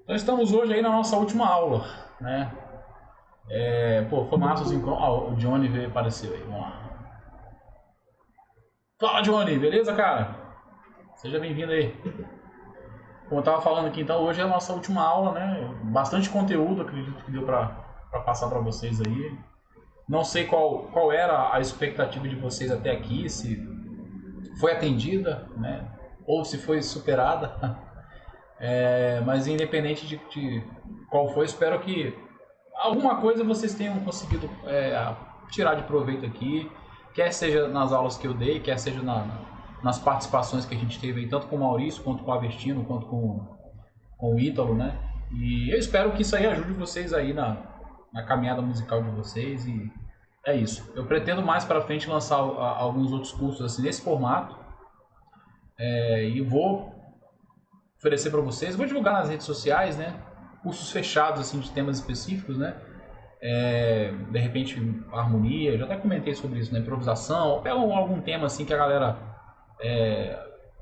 Então estamos hoje aí na nossa última aula, né? Pô, foi massa os encontros. Ah, o Johnny veio aparecer aí, vamos lá. Fala, Johnny, beleza, cara? Seja bem-vindo aí. Como eu tava falando aqui, então, hoje é a nossa última aula, né? Bastante conteúdo, acredito que deu pra passar pra vocês aí. Não sei qual era a expectativa de vocês até aqui, se foi atendida, né? Ou se foi superada. Mas independente de qual foi, espero que alguma coisa vocês tenham conseguido tirar de proveito aqui, quer seja nas aulas que eu dei, quer seja nas participações que a gente teve aí, tanto com o Maurício, quanto com o Avestino, quanto com o Ítalo, né? E eu espero que isso aí ajude vocês aí na caminhada musical de vocês, e é isso. Eu pretendo mais para frente lançar alguns outros cursos assim, nesse formato, e vou oferecer para vocês, vou divulgar nas redes sociais, né? Cursos fechados assim de temas específicos, né? De repente harmonia, eu já até comentei sobre isso, né? Improvisação, pega algum tema assim que a galera,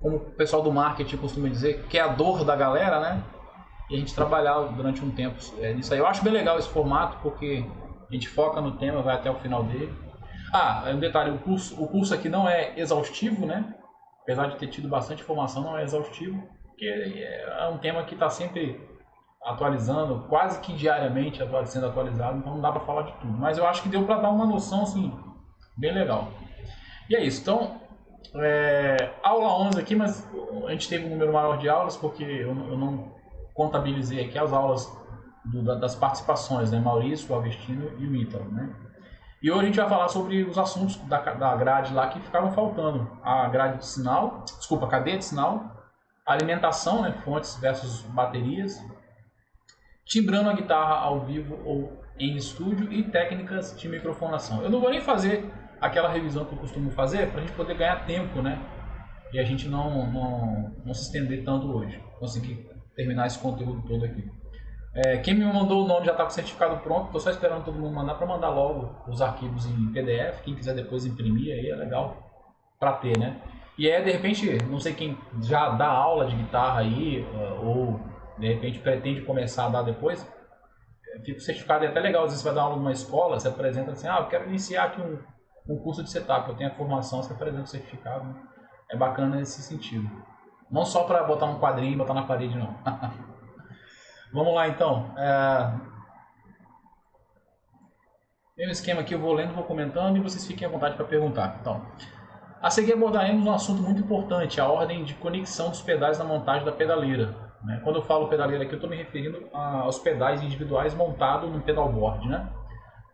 como o pessoal do marketing costuma dizer, que é a dor da galera, né? E a gente trabalhar durante um tempo nisso aí. Eu acho bem legal esse formato porque a gente foca no tema, vai até o final dele. Um detalhe, o curso aqui não é exaustivo, né? Apesar de ter tido bastante informação, não é exaustivo, porque é um tema que está sempre atualizando, quase que diariamente sendo atualizado, então não dá para falar de tudo. Mas eu acho que deu para dar uma noção assim, bem legal. E é isso, então, aula 11 aqui, mas a gente teve um número maior de aulas porque eu não contabilizei aqui as aulas das participações, né? Maurício, o Avestino e o Ítalo, né? E hoje a gente vai falar sobre os assuntos da grade lá que ficavam faltando. A grade de sinal, desculpa, a cadeia de sinal, alimentação, né? Fontes versus baterias, timbrando a guitarra ao vivo ou em estúdio e técnicas de microfonação. Eu não vou nem fazer aquela revisão que eu costumo fazer para a gente poder ganhar tempo, né? E a gente não se estender tanto hoje. Conseguir terminar esse conteúdo todo aqui. Quem me mandou o nome já está com o certificado pronto, estou só esperando todo mundo mandar para mandar logo os arquivos em PDF. Quem quiser depois imprimir aí é legal para ter, né? E de repente, não sei quem já dá aula de guitarra aí, ou de repente pretende começar a dar depois, fica o certificado, é até legal. Às vezes você vai dar aula numa escola, você apresenta assim, eu quero iniciar aqui um curso de setup, eu tenho a formação, você apresenta o certificado, né? É bacana nesse sentido. Não só para botar um quadrinho e botar na parede, não. Vamos lá, então. Mesmo esquema aqui, eu vou lendo, vou comentando e vocês fiquem à vontade para perguntar. Então, a seguir abordaremos um assunto muito importante, a ordem de conexão dos pedais na montagem da pedaleira. Né? Quando eu falo pedaleira aqui, eu estou me referindo aos pedais individuais montados no pedalboard. Né?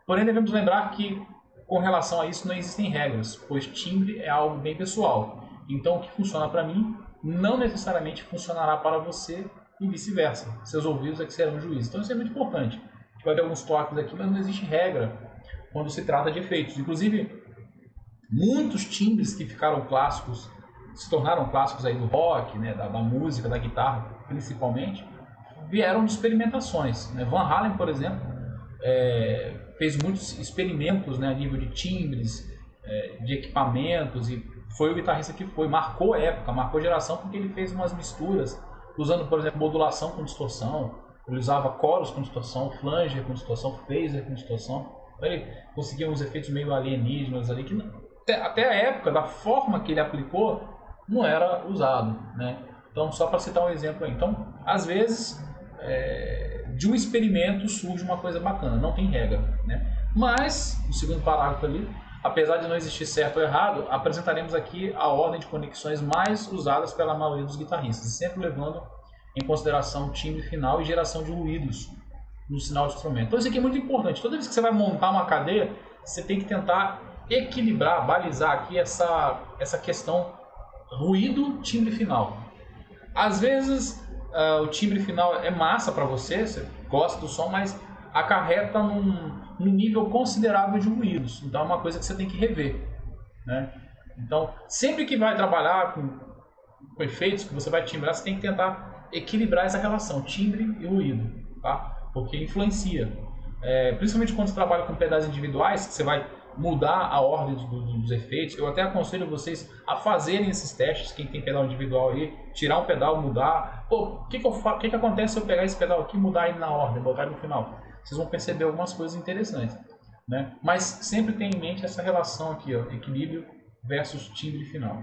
Porém, devemos lembrar que, com relação a isso, não existem regras, pois timbre é algo bem pessoal. Então, o que funciona para mim, não necessariamente funcionará para você e vice-versa. Seus ouvidos é que serão juízes. Então, isso é muito importante. A gente vai ter alguns toques aqui, mas não existe regra quando se trata de efeitos. Inclusive, muitos timbres que ficaram clássicos, se tornaram clássicos aí do rock, né, da música, da guitarra, principalmente, vieram de experimentações. Né? Van Halen, por exemplo, fez muitos experimentos, né, a nível de timbres, de equipamentos, e foi o guitarrista que marcou a época, marcou a geração, porque ele fez umas misturas, usando, por exemplo, modulação com distorção. Ele usava coros com distorção, flanger com distorção, phaser com distorção. Então ele conseguia uns efeitos meio alienígenas ali, que até a época, da forma que ele aplicou, não era usado. Né? Então, só para citar um exemplo aí. Então, às vezes, de um experimento surge uma coisa bacana, não tem regra. Né? Mas, no segundo parágrafo ali, apesar de não existir certo ou errado, apresentaremos aqui a ordem de conexões mais usadas pela maioria dos guitarristas, sempre levando em consideração o timbre final e geração de ruídos no sinal de instrumento. Então isso aqui é muito importante. Toda vez que você vai montar uma cadeia, você tem que tentar equilibrar, balizar aqui essa questão ruído-timbre final. Às vezes o timbre final é massa para você gosta do som, mas acarreta num nível considerável de ruídos. Então é uma coisa que você tem que rever. Né? Então, sempre que vai trabalhar com efeitos, que você vai timbrar, você tem que tentar equilibrar essa relação, timbre e ruído. Tá? Porque influencia. Principalmente quando você trabalha com pedais individuais, que você vai mudar a ordem dos efeitos. Eu até aconselho vocês a fazerem esses testes, quem tem pedal individual aí, tirar um pedal, mudar. Pô, o que acontece se eu pegar esse pedal aqui e mudar ele na ordem, botar ele no final? Vocês vão perceber algumas coisas interessantes, né? Mas sempre tenha em mente essa relação aqui, ó, equilíbrio versus timbre final.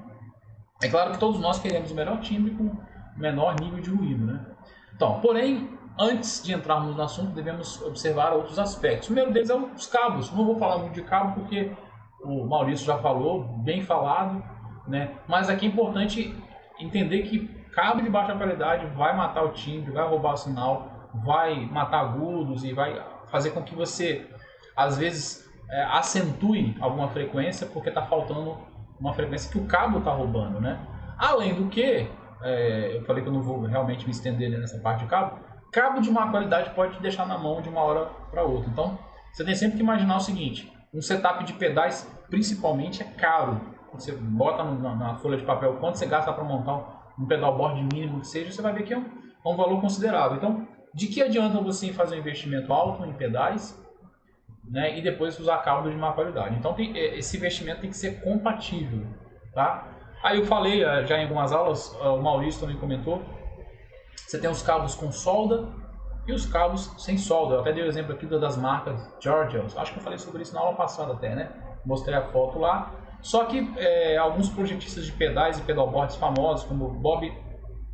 É claro que todos nós queremos o melhor timbre com menor nível de ruído, né? Então, porém, antes de entrarmos no assunto, devemos observar outros aspectos. O primeiro deles é os cabos. Não vou falar muito de cabo porque o Maurício já falou, bem falado, né? Mas aqui é importante entender que cabo de baixa qualidade vai matar o timbre, vai roubar o sinal, vai matar agudos e vai fazer com que você, às vezes, acentue alguma frequência porque está faltando uma frequência que o cabo está roubando, né? Além do que, eu falei que eu não vou realmente me estender nessa parte de cabo de má qualidade pode te deixar na mão de uma hora para outra. Então, você tem sempre que imaginar o seguinte, um setup de pedais, principalmente, é caro. Você bota na folha de papel quanto você gasta para montar um pedalboard mínimo que seja, você vai ver que é um valor considerável. Então, de que adianta você fazer um investimento alto em pedais, né, e depois usar cabos de má qualidade? Então, esse investimento tem que ser compatível, tá? Aí eu falei já em algumas aulas, o Maurício também comentou, você tem os cabos com solda e os cabos sem solda. Eu até dei o exemplo aqui das marcas Georgia, acho que eu falei sobre isso na aula passada até, né? Mostrei a foto lá. Só que alguns projetistas de pedais e pedalboards famosos, como o Bob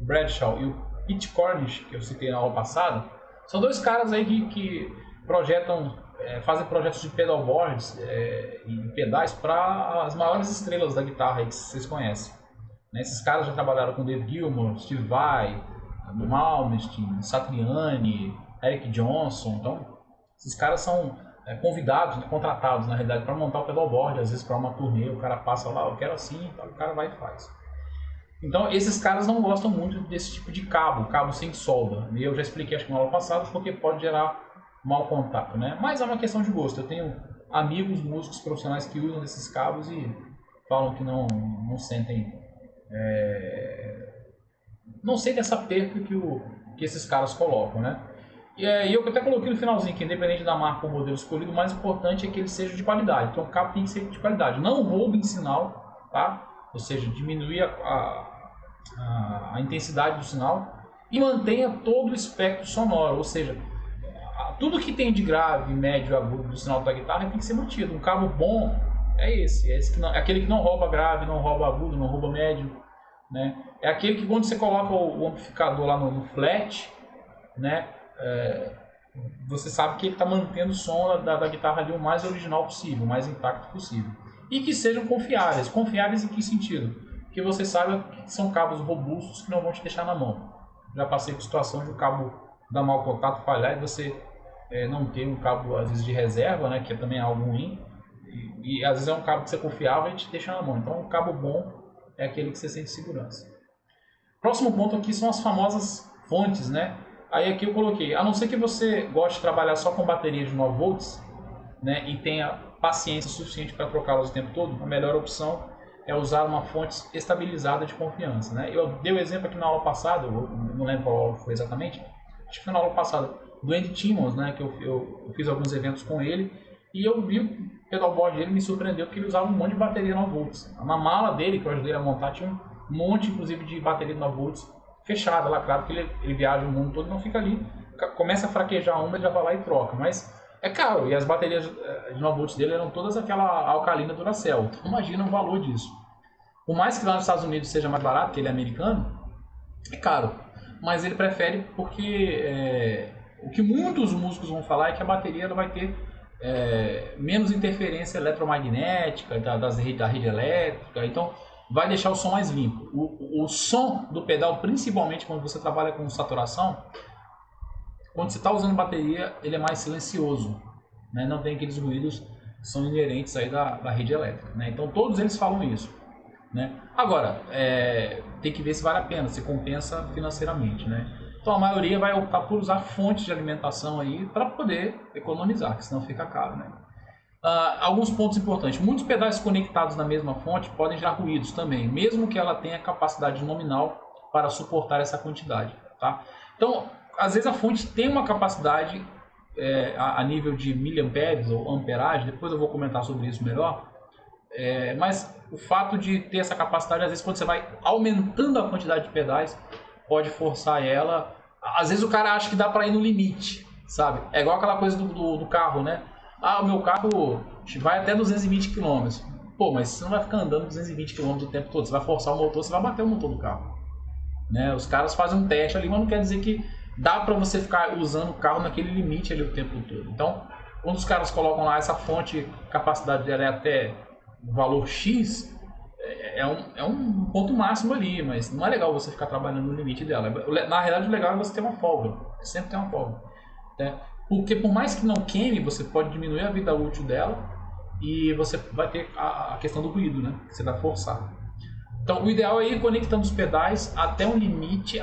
Bradshaw e o Pete Cornish, que eu citei na aula passada, são dois caras aí que projetam, fazem projetos de pedalboards e pedais para as maiores estrelas da guitarra aí que vocês conhecem. Né? Esses caras já trabalharam com Dave Gilmour, Steve Vai, Malmsteen, Satriani, Eric Johnson. Então, esses caras são convidados, contratados na realidade para montar o pedalboard, às vezes para uma turnê, o cara passa lá, eu quero assim, então, o cara vai e faz. Então, esses caras não gostam muito desse tipo de cabo sem solda. E eu já expliquei, acho que na aula passada, porque pode gerar mau contato, né? Mas é uma questão de gosto. Eu tenho amigos músicos profissionais que usam esses cabos e falam que não sentem não sentem essa perca que esses caras colocam, né? E eu até coloquei no finalzinho que, independente da marca ou modelo escolhido, o mais importante é que ele seja de qualidade. Então o cabo tem que ser de qualidade. Não roube em sinal, tá? Ou seja, diminuir a intensidade do sinal e mantenha todo o espectro sonoro. Ou seja, tudo que tem de grave, médio e agudo do sinal da guitarra tem que ser mantido. Um cabo bom é esse é aquele que não rouba grave, não rouba agudo, não rouba médio, né? É aquele que quando você coloca o amplificador lá no flat, né? Você sabe que ele está mantendo o som da guitarra ali o mais original possível, o mais intacto possível. E que sejam confiáveis. Confiáveis em que sentido? Que você saiba que são cabos robustos que não vão te deixar na mão. Já passei por situação de o cabo dar mau contato, falhar e você não ter um cabo, às vezes, de reserva, né, que também é algo ruim. E às vezes é um cabo que você confiava e te deixa na mão. Então, um cabo bom é aquele que você sente segurança. Próximo ponto aqui são as famosas fontes, né? Aí aqui eu coloquei, a não ser que você goste de trabalhar só com bateria de 9 volts, né, e tenha paciência suficiente para trocá-las o tempo todo, a melhor opção é usar uma fonte estabilizada de confiança, né? Eu dei o exemplo aqui na aula passada, eu não lembro qual aula foi exatamente, acho que foi na aula passada, do Andy Timmons, né, que eu fiz alguns eventos com ele, e eu vi o pedalboard dele, me surpreendeu porque ele usava um monte de bateria 9 volts. Na mala dele, que eu ajudei a montar, tinha um monte, inclusive, de bateria de 9 volts fechada lá, claro que ele viaja o mundo todo e não fica ali, começa a fraquejar uma, ele já vai lá e troca, mas é caro, e as baterias de 9 volts dele eram todas aquela alcalina Duracell, então imagina o valor disso. Por mais que lá nos Estados Unidos seja mais barato, que ele é americano, é caro, mas ele prefere porque o que muitos músicos vão falar é que a bateria ela vai ter menos interferência eletromagnética da rede elétrica, então vai deixar o som mais limpo. O som do pedal, principalmente quando você trabalha com saturação, quando você está usando bateria, ele é mais silencioso, né? Não tem aqueles ruídos que são inerentes aí da rede elétrica, né? Então todos eles falam isso, né? Agora, tem que ver se vale a pena, se compensa financeiramente, né? Então a maioria vai optar por usar fontes de alimentação aí para poder economizar, que senão fica caro, né? Alguns pontos importantes. Muitos pedais conectados na mesma fonte podem gerar ruídos também, mesmo que ela tenha capacidade nominal para suportar essa quantidade, tá? Então, às vezes a fonte tem uma capacidade a nível de miliamperes ou amperagem, depois eu vou comentar sobre isso melhor. Mas o fato de ter essa capacidade, às vezes quando você vai aumentando a quantidade de pedais, pode forçar ela. Às vezes o cara acha que dá para ir no limite, sabe? É igual aquela coisa do carro, né? Ah, o meu carro vai até 220 km. Pô, mas você não vai ficar andando 220 km o tempo todo. Você vai forçar o motor, você vai bater o motor do carro. Né? Os caras fazem um teste ali, mas não quer dizer que dá para você ficar usando o carro naquele limite ali o tempo todo. Então, quando os caras colocam lá essa fonte, a capacidade dela é até o valor X, é um ponto máximo ali, mas não é legal você ficar trabalhando no limite dela. Na realidade, o legal é você ter uma folga, sempre ter uma folga. Né? Porque por mais que não queime, você pode diminuir a vida útil dela e você vai ter a questão do ruído, né? Que você vai forçar. Então, o ideal é ir conectando os pedais até o limite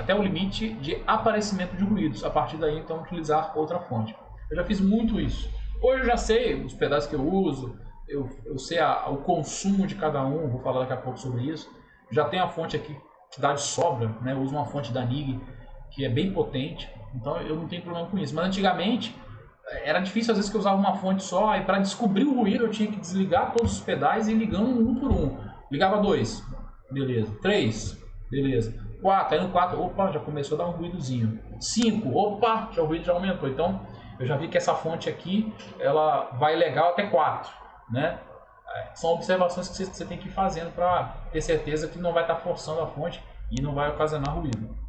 de aparecimento de ruídos. A partir daí, então, utilizar outra fonte. Eu já fiz muito isso. Hoje eu já sei os pedais que eu uso, eu sei o consumo de cada um, vou falar daqui a pouco sobre isso. Já tem a fonte aqui que dá de sobra, né? Eu uso uma fonte da NIG que é bem potente, então eu não tenho problema com isso. Mas antigamente era difícil, às vezes, que eu usava uma fonte só, e para descobrir o ruído eu tinha que desligar todos os pedais e ir ligando um por um. Ligava 2, beleza. 3, beleza. 4, aí no 4, opa, já começou a dar um ruídozinho. 5, opa, o ruído já aumentou. Então eu já vi que essa fonte aqui, ela vai legal até 4, né? São observações que você tem que ir fazendo para ter certeza que não vai estar forçando a fonte e não vai ocasionar ruído.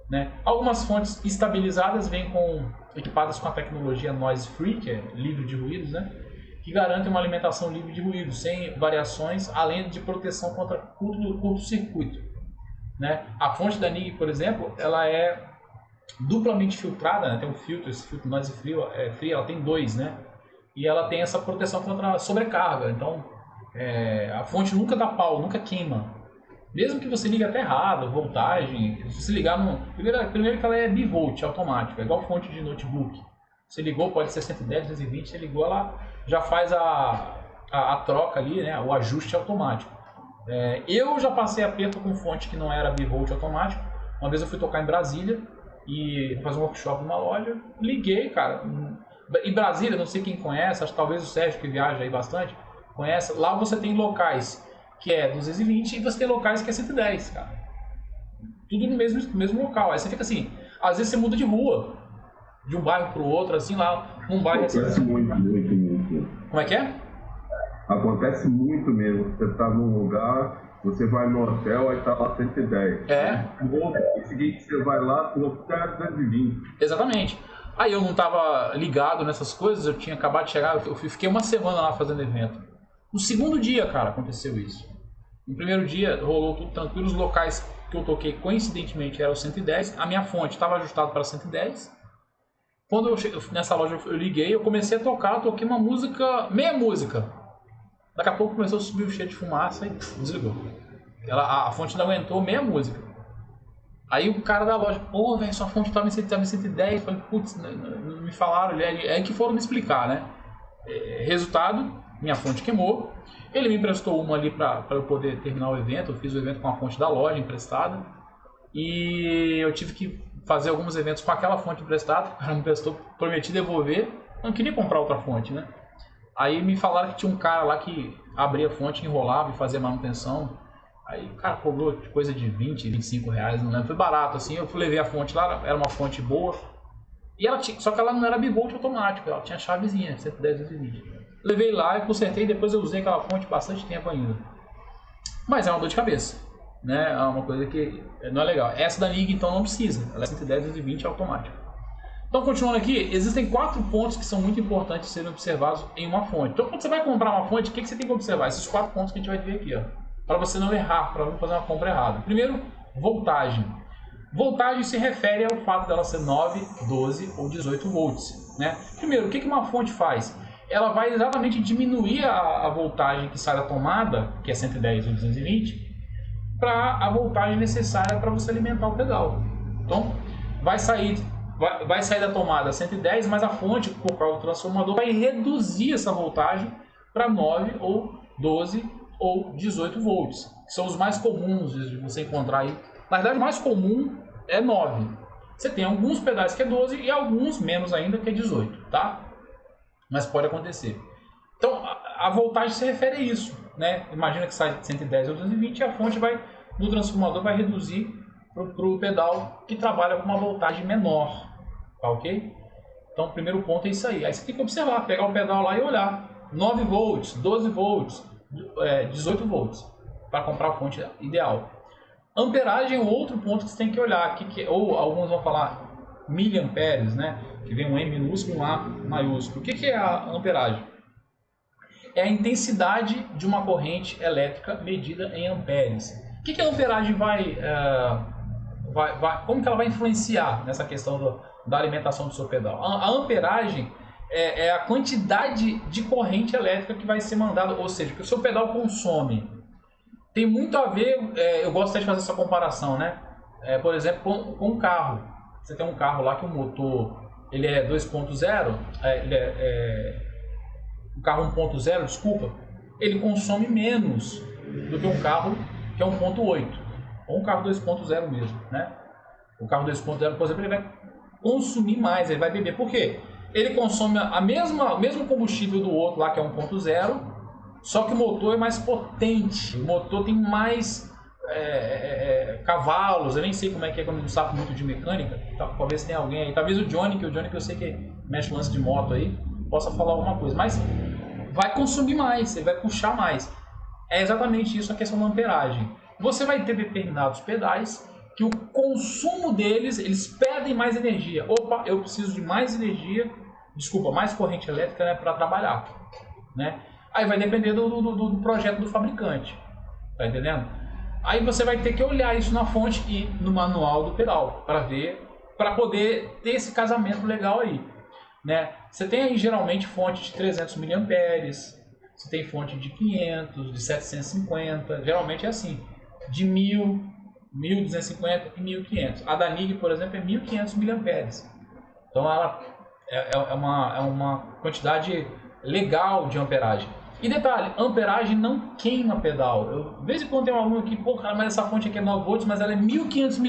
Né? Algumas fontes estabilizadas vêm equipadas com a tecnologia Noise Free, que é livre de ruídos, né? Que garante uma alimentação livre de ruídos, sem variações, além de proteção contra curto-circuito. Né? A fonte da NIG, por exemplo, ela é duplamente filtrada, né? Tem um filtro, esse filtro Noise Free, ela tem 2, né? E ela tem essa proteção contra sobrecarga. Então, a fonte nunca dá pau, nunca queima. Mesmo que você ligue até errado, voltagem, se você ligar no... Primeiro que ela é bivolt, automática, é igual fonte de notebook. Você ligou, pode ser 110, 220, você ligou, ela já faz a troca ali, né? O ajuste automático. Eu já passei aperto com fonte que não era bivolt automático. Uma vez eu fui tocar em Brasília e fazer um workshop numa loja, liguei, cara. Em Brasília, não sei quem conhece, acho que talvez o Sérgio, que viaja aí bastante, conhece. Lá você tem locais que é 220 e você tem locais que é 110, cara. Tudo no mesmo local. Aí você fica assim, às vezes você muda de rua, de um bairro para o outro, assim, lá num bairro... Acontece muito. Como é que é? Acontece muito mesmo. Você está num lugar, você vai no hotel, aí tá lá 110. No seguinte, você vai lá, no hotel 220. Exatamente. Aí eu não estava ligado nessas coisas, eu tinha acabado de chegar, eu fiquei uma semana lá fazendo evento. No segundo dia, cara, aconteceu isso. No primeiro dia rolou tudo tranquilo, os locais que eu toquei coincidentemente eram 110, a minha fonte estava ajustada para 110. Quando eu cheguei nessa loja, eu liguei, eu comecei a tocar, toquei uma música, meia música. Daqui a pouco começou a subir o cheiro de fumaça e desligou. A fonte não aguentou meia música. Aí o cara da loja, pô, velho, sua fonte estava em 110, eu falei, putz, não me falaram, é que foram me explicar, né? Resultado, minha fonte queimou. Ele me emprestou uma ali para eu poder terminar o evento. Eu fiz o evento com a fonte da loja emprestada. E eu tive que fazer alguns eventos com aquela fonte emprestada. O cara me emprestou, prometi devolver. Eu não queria comprar outra fonte, né? Aí me falaram que tinha um cara lá que abria a fonte, enrolava e fazia manutenção. Aí o cara cobrou coisa de 20, 25 reais, não lembro. Foi barato assim. Eu levei a fonte lá, era uma fonte boa. E só que ela não era bivolt automático, ela tinha chavezinha, 110, 220. Levei lá e consertei, depois eu usei aquela fonte bastante tempo ainda. Mas é uma dor de cabeça, né? É uma coisa que não é legal. Essa da NIG então não precisa, ela é 110, 220 automática. Então, continuando aqui, existem 4 pontos que são muito importantes serem observados em uma fonte. Então, quando você vai comprar uma fonte, o que você tem que observar? Esses 4 pontos que a gente vai ver aqui, ó, para você não errar, para não fazer uma compra errada. Primeiro, voltagem. Voltagem se refere ao fato dela ser 9, 12 ou 18 volts. Né? Primeiro, o que uma fonte faz? Ela vai exatamente diminuir a voltagem que sai da tomada, que é 110 ou 220, para a voltagem necessária para você alimentar o pedal. Então, vai sair da tomada 110, mas a fonte, por causa do transformador, vai reduzir essa voltagem para 9 ou 12 ou 18 volts, que são os mais comuns de você encontrar aí. Na verdade, o mais comum é 9. Você tem alguns pedais que é 12 e alguns menos ainda que é 18, tá? Mas pode acontecer. Então, a voltagem se refere a isso, né? Imagina que sai de 110 a 220 e a fonte no transformador vai reduzir para o pedal que trabalha com uma voltagem menor, tá ok? Então, o primeiro ponto é isso aí. Aí você tem que observar, pegar o pedal lá e olhar. 9 volts, 12 volts, 18 volts, para comprar a fonte ideal. Amperagem é outro ponto que você tem que olhar, ou alguns vão falar miliamperes, né? Que vem um M minúsculo e um A maiúsculo. O que é a amperagem? É a intensidade de uma corrente elétrica medida em amperes. O que a amperagem como que ela vai influenciar nessa questão da alimentação do seu pedal? A amperagem é a quantidade de corrente elétrica que vai ser mandada, ou seja, que o seu pedal consome. Tem muito a ver, eu gosto até de fazer essa comparação, né? Por exemplo, com um carro. Você tem um carro lá que o motor ele é 2.0, um carro 1.0, desculpa, ele consome menos do que um carro que é 1.8, ou um carro 2.0 mesmo, né? O carro 2.0, por exemplo, ele vai consumir mais, ele vai beber. Por quê? Ele consome o mesmo combustível do outro lá, que é 1.0, só que o motor é mais potente, o motor tem mais cavalos, eu nem sei como é que é, quando não sabe muito de mecânica, talvez tenha alguém aí, talvez o Johnny que eu sei que mexe lance de moto aí, possa falar alguma coisa, mas vai consumir mais, ele vai puxar mais. É exatamente isso a questão da amperagem. Você vai ter determinados pedais que o consumo deles, eles pedem mais energia. Opa, eu preciso de mais energia, mais corrente elétrica, né, para trabalhar, né? Aí vai depender do projeto do fabricante, tá entendendo? Aí você vai ter que olhar isso na fonte e no manual do pedal para poder ter esse casamento legal aí, né? Você tem aí geralmente fonte de 300 mA, você tem fonte de 500, de 750, geralmente é assim, de 1000, 1250 e 1500. A da NIG, por exemplo, é 1500 mA. Então ela é uma quantidade legal de amperagem. E detalhe, amperagem não queima pedal. De vez em quando tem um aluno aqui, pô, cara, mas essa fonte aqui é 9 volts, mas ela é 1500 mA.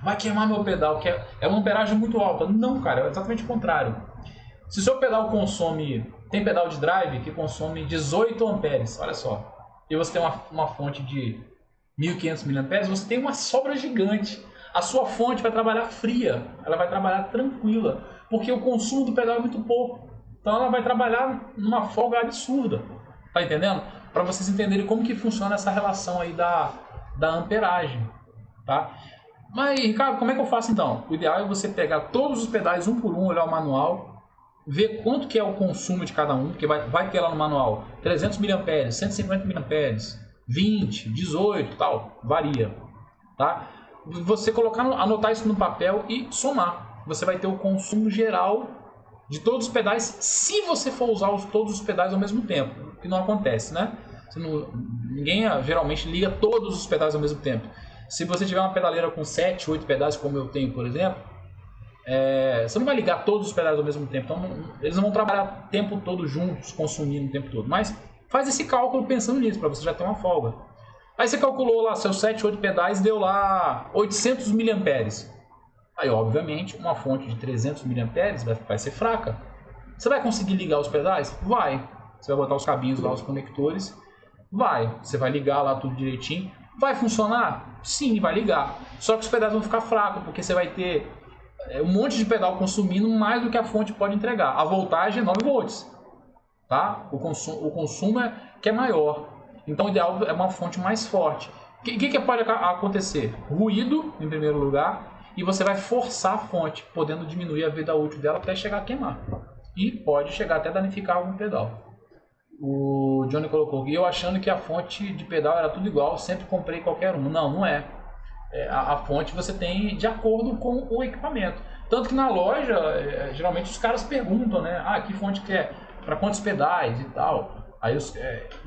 Vai queimar meu pedal, que é uma amperagem muito alta. Não, cara, é exatamente o contrário. Se o seu pedal consome, tem pedal de drive que consome 18 amperes, olha só, e você tem uma fonte de 1500 mA, você tem uma sobra gigante. A sua fonte vai trabalhar fria, ela vai trabalhar tranquila, porque o consumo do pedal é muito pouco. Então ela vai trabalhar numa folga absurda, tá entendendo? Para vocês entenderem como que funciona essa relação aí da amperagem, tá? Mas, Ricardo, como é que eu faço então? O ideal é você pegar todos os pedais um por um, olhar o manual, ver quanto que é o consumo de cada um, porque vai ter lá no manual 300 mA, 150 mA, 20, 18, tal, varia, tá? Você anotar isso no papel e somar. Você vai ter o consumo geral de todos os pedais, se você for usar todos os pedais ao mesmo tempo, que não acontece, né? Ninguém geralmente liga todos os pedais ao mesmo tempo. Se você tiver uma pedaleira com 7, 8 pedais, como eu tenho, por exemplo, você não vai ligar todos os pedais ao mesmo tempo, então eles não vão trabalhar o tempo todo juntos, consumindo o tempo todo, mas faz esse cálculo pensando nisso, para você já ter uma folga. Aí você calculou lá seus 7, 8 pedais, deu lá 800 mA. Aí, obviamente, uma fonte de 300 mA vai ser fraca. Você vai conseguir ligar os pedais? Vai. Você vai botar os cabinhos lá, os conectores. Vai. Você vai ligar lá tudo direitinho. Vai funcionar? Sim, vai ligar. Só que os pedais vão ficar fracos, porque você vai ter um monte de pedal consumindo mais do que a fonte pode entregar. A voltagem é 9 volts. Tá? O consumo é maior. Então, o ideal é uma fonte mais forte. O que pode acontecer? Ruído, em primeiro lugar. E você vai forçar a fonte, podendo diminuir a vida útil dela até chegar a queimar. E pode chegar até a danificar algum pedal. O Johnny colocou aqui, eu achando que a fonte de pedal era tudo igual, sempre comprei qualquer um. Não, não é. A fonte você tem de acordo com o equipamento. Tanto que na loja, geralmente os caras perguntam, né? Ah, que fonte que é? Para quantos pedais e tal. Aí,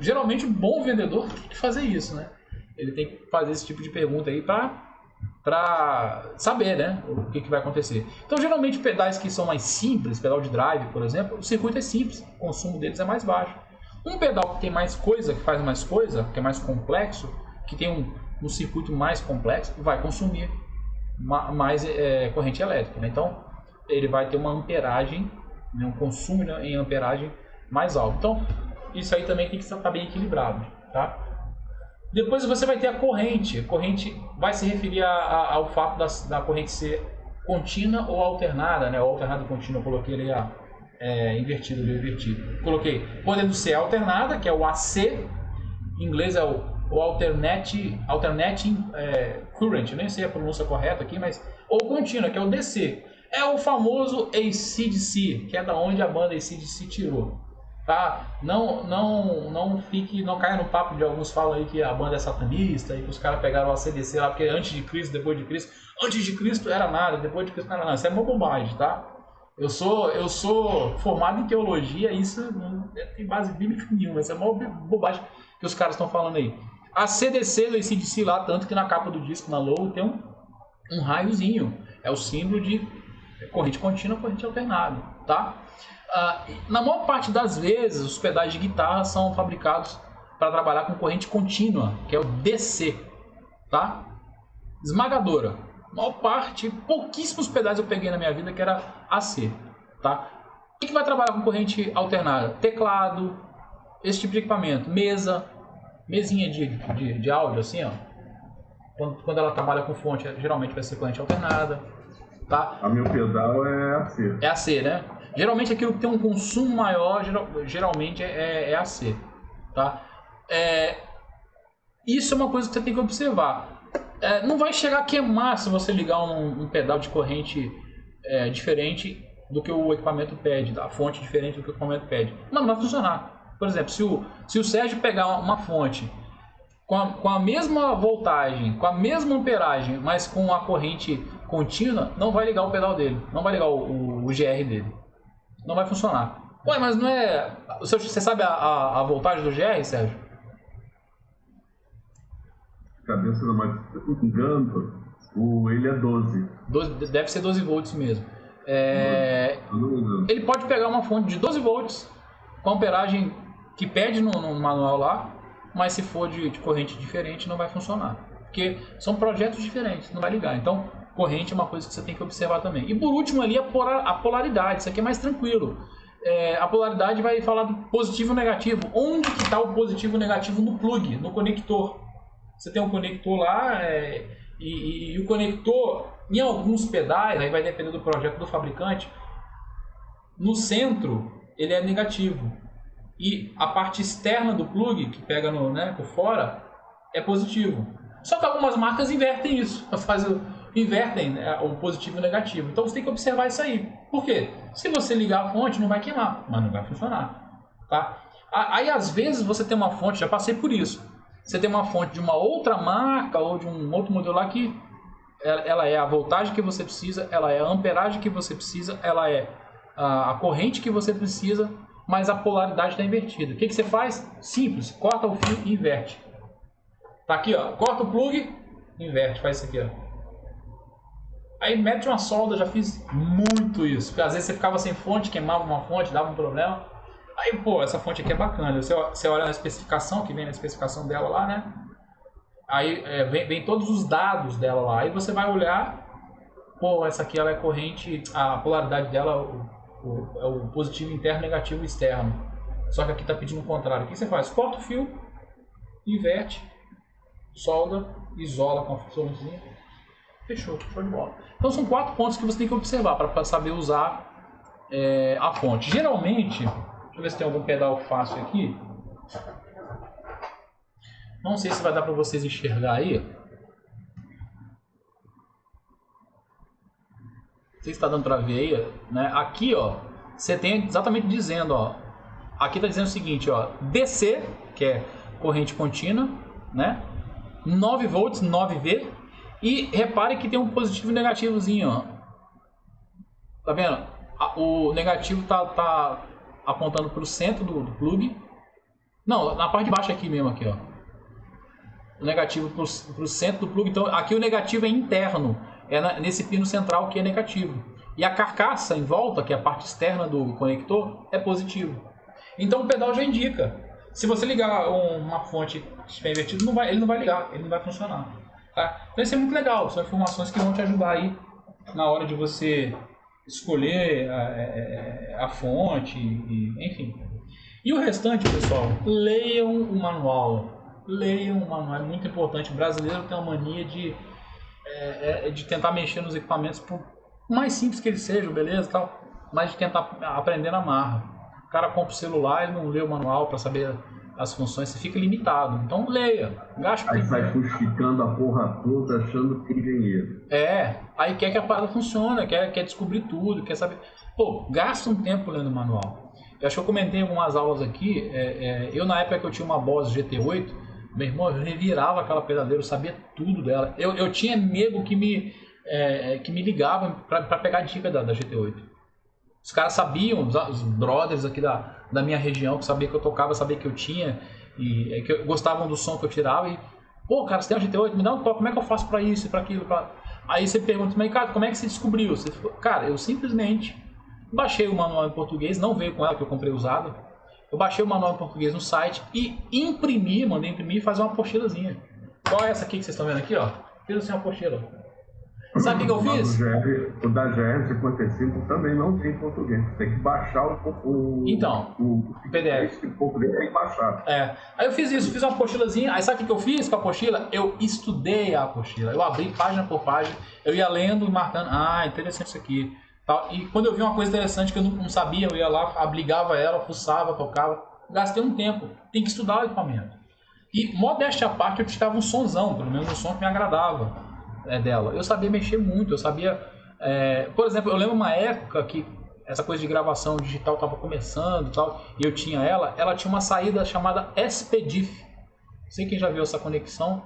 geralmente o bom vendedor tem que fazer isso, né? Ele tem que fazer esse tipo de pergunta aí para saber, né, o que vai acontecer. Então, geralmente, pedais que são mais simples, pedal de drive, por exemplo, o circuito é simples, o consumo deles é mais baixo. Um pedal que tem mais coisa, que faz mais coisa, que é mais complexo, que tem um circuito mais complexo, vai consumir mais corrente elétrica, né? Então ele vai ter uma amperagem, né, um consumo em amperagem mais alto. Então isso aí também tem que estar bem equilibrado, tá? Depois você vai ter a corrente. A corrente vai se referir ao fato da corrente ser contínua ou alternada, né? O alternado e contínuo eu coloquei ali invertido ali, invertido. Coloquei podendo ser alternada, que é o AC, em inglês é o alternating current, nem sei a pronúncia correta aqui, mas ou contínua, que é o DC. É o famoso AC/DC, que é da onde a banda AC/DC tirou. Tá? Não caia no papo de alguns falam aí que a banda é satanista e que os caras pegaram o AC/DC lá porque antes de Cristo, depois de Cristo. Antes de Cristo era nada, depois de Cristo não era nada. Isso é uma bobagem, tá? Eu sou formado em teologia e isso não tem base bíblica nenhuma. Isso é uma bobagem que os caras estão falando aí. A CDC do AC/DC lá, tanto que na capa do disco, na logo, tem um raiozinho. É o símbolo de corrente contínua, corrente alternada, tá? Na maior parte das vezes, os pedais de guitarra são fabricados para trabalhar com corrente contínua, que é o DC, tá? Esmagadora. A maior parte, pouquíssimos pedais eu peguei na minha vida que era AC, tá? O que vai trabalhar com corrente alternada? Teclado, esse tipo de equipamento, mesinha de áudio, assim, ó. Quando ela trabalha com fonte, geralmente vai ser corrente alternada, tá? A meu pedal é AC. É AC, né? Geralmente aquilo que tem um consumo maior, geralmente é AC, tá? Isso é uma coisa que você tem que observar. Não vai chegar a queimar se você ligar um pedal de corrente diferente do que o equipamento pede, a fonte diferente do que o equipamento pede. Não vai funcionar. Por exemplo, se o Sérgio pegar uma fonte com a mesma voltagem, com a mesma amperagem, mas com a corrente contínua, não vai ligar o pedal dele, não vai ligar o GR dele. Não vai funcionar. Ué, mas não é... Você sabe a voltagem do GR, Sérgio? Cabeça não, mas se eu não me engano, ele é 12. Deve ser 12 volts mesmo. Ele pode pegar uma fonte de 12 volts com a amperagem que pede no manual lá, mas se for de corrente diferente não vai funcionar. Porque são projetos diferentes, não vai ligar. Então, corrente é uma coisa que você tem que observar também. E por último ali a polaridade, isso aqui é mais tranquilo. A polaridade vai falar do positivo e negativo. Onde que está o positivo e negativo no plug, no conector? Você tem um conector lá e o conector, em alguns pedais, aí vai depender do projeto do fabricante, no centro ele é negativo. E a parte externa do plug, que pega por fora, é positivo. Só que algumas marcas invertem isso, invertem o positivo e o negativo. Então você tem que observar isso aí. Por quê? Se você ligar a fonte, não vai queimar, mas não vai funcionar. Tá? Aí às vezes você tem uma fonte, já passei por isso. Você tem uma fonte de uma outra marca ou de um outro modelo lá que ela é a voltagem que você precisa, ela é a amperagem que você precisa, ela é a corrente que você precisa, mas a polaridade está invertida. O que você faz? Simples, corta o fio e inverte. Tá aqui, ó, corta o plug, inverte, faz isso aqui, ó. Aí mete uma solda, já fiz muito isso, porque às vezes você ficava sem fonte, queimava uma fonte, dava um problema. Aí, pô, essa fonte aqui é bacana. Você olha na especificação, que vem na especificação dela lá, né? Aí vem todos os dados dela lá. Aí você vai olhar, pô, essa aqui ela é corrente, a polaridade dela é o positivo interno, negativo externo. Só que aqui tá pedindo o contrário. O que você faz? Corta o fio, inverte, solda, isola com a funçãozinha. Fechou, show de bola. Então são 4 pontos que você tem que observar para saber usar a fonte. Geralmente... Deixa eu ver se tem algum pedal fácil aqui. Não sei se vai dar para vocês enxergar aí. Não sei se está dando para ver aí, né? Aqui, ó, você tem exatamente dizendo, ó. Aqui está dizendo o seguinte, ó, DC, que é corrente contínua, né? 9 volts, 9V. E repare que tem um positivo e negativozinho, ó. Tá vendo? O negativo tá apontando para o centro do plug. Não, na parte de baixo aqui mesmo, aqui, ó. O negativo para o centro do plug. Então, aqui o negativo é interno. Nesse pino central que é negativo. E a carcaça em volta, que é a parte externa do conector, é positivo. Então, o pedal já indica. Se você ligar uma fonte que estiver invertida, ele não vai ligar, ele não vai funcionar. Tá? Então isso é muito legal, são informações que vão te ajudar aí na hora de você escolher a fonte, enfim. E o restante, pessoal, leiam o manual. Leiam o manual, é muito importante. O brasileiro tem uma mania de tentar mexer nos equipamentos, por mais simples que eles sejam, beleza, tal, mas de tentar aprender na marra. O cara compra o celular, ele não lê o manual para saber as funções, você fica limitado. Então leia, gaste aí sai fuxicando a porra toda, achando que é engenheiro. Aí quer que a parada funcione, quer descobrir tudo, quer saber. Pô, gasta um tempo lendo o manual. Eu acho que eu comentei em algumas aulas aqui, eu na época que eu tinha uma Boss GT8, meu irmão, eu revirava aquela pedadeira, eu sabia tudo dela. Eu tinha amigo que me ligavam para pegar dica da GT8. Os caras sabiam, os brothers aqui da minha região, que sabiam que eu tocava, sabiam que eu tinha, e que gostavam do som que eu tirava. E, pô, cara, você tem uma GT8? Me dá um toque, como é que eu faço para isso e para aquilo? Aí você pergunta, mas cara, como é que você descobriu? Cara, eu simplesmente baixei o manual em português, não veio com ela que eu comprei usado. Eu baixei o manual em português no site e mandei imprimir e fazer uma apostilazinha. Qual é essa aqui que vocês estão vendo aqui, ó? Fiz assim uma apostila. Sabe o que eu fiz? O da GR55 também não tem português. Tem que baixar o PDF. Em português tem que baixar. Aí eu fiz isso, fiz uma apostilazinha. Aí sabe o que eu fiz com a apostila? Eu estudei a apostila. Eu abri página por página, eu ia lendo e marcando. Ah, interessante isso aqui. E quando eu vi uma coisa interessante que eu não sabia, eu ia lá, ligava ela, fuçava, tocava. Gastei um tempo. Tem que estudar o equipamento. E, modéstia à parte, eu tirava um sonzão, pelo menos um som que me agradava dela. Eu sabia mexer muito, eu sabia... por exemplo, eu lembro uma época que essa coisa de gravação digital estava começando e tal, e eu tinha ela tinha uma saída chamada SPDIF. Não sei quem já viu essa conexão.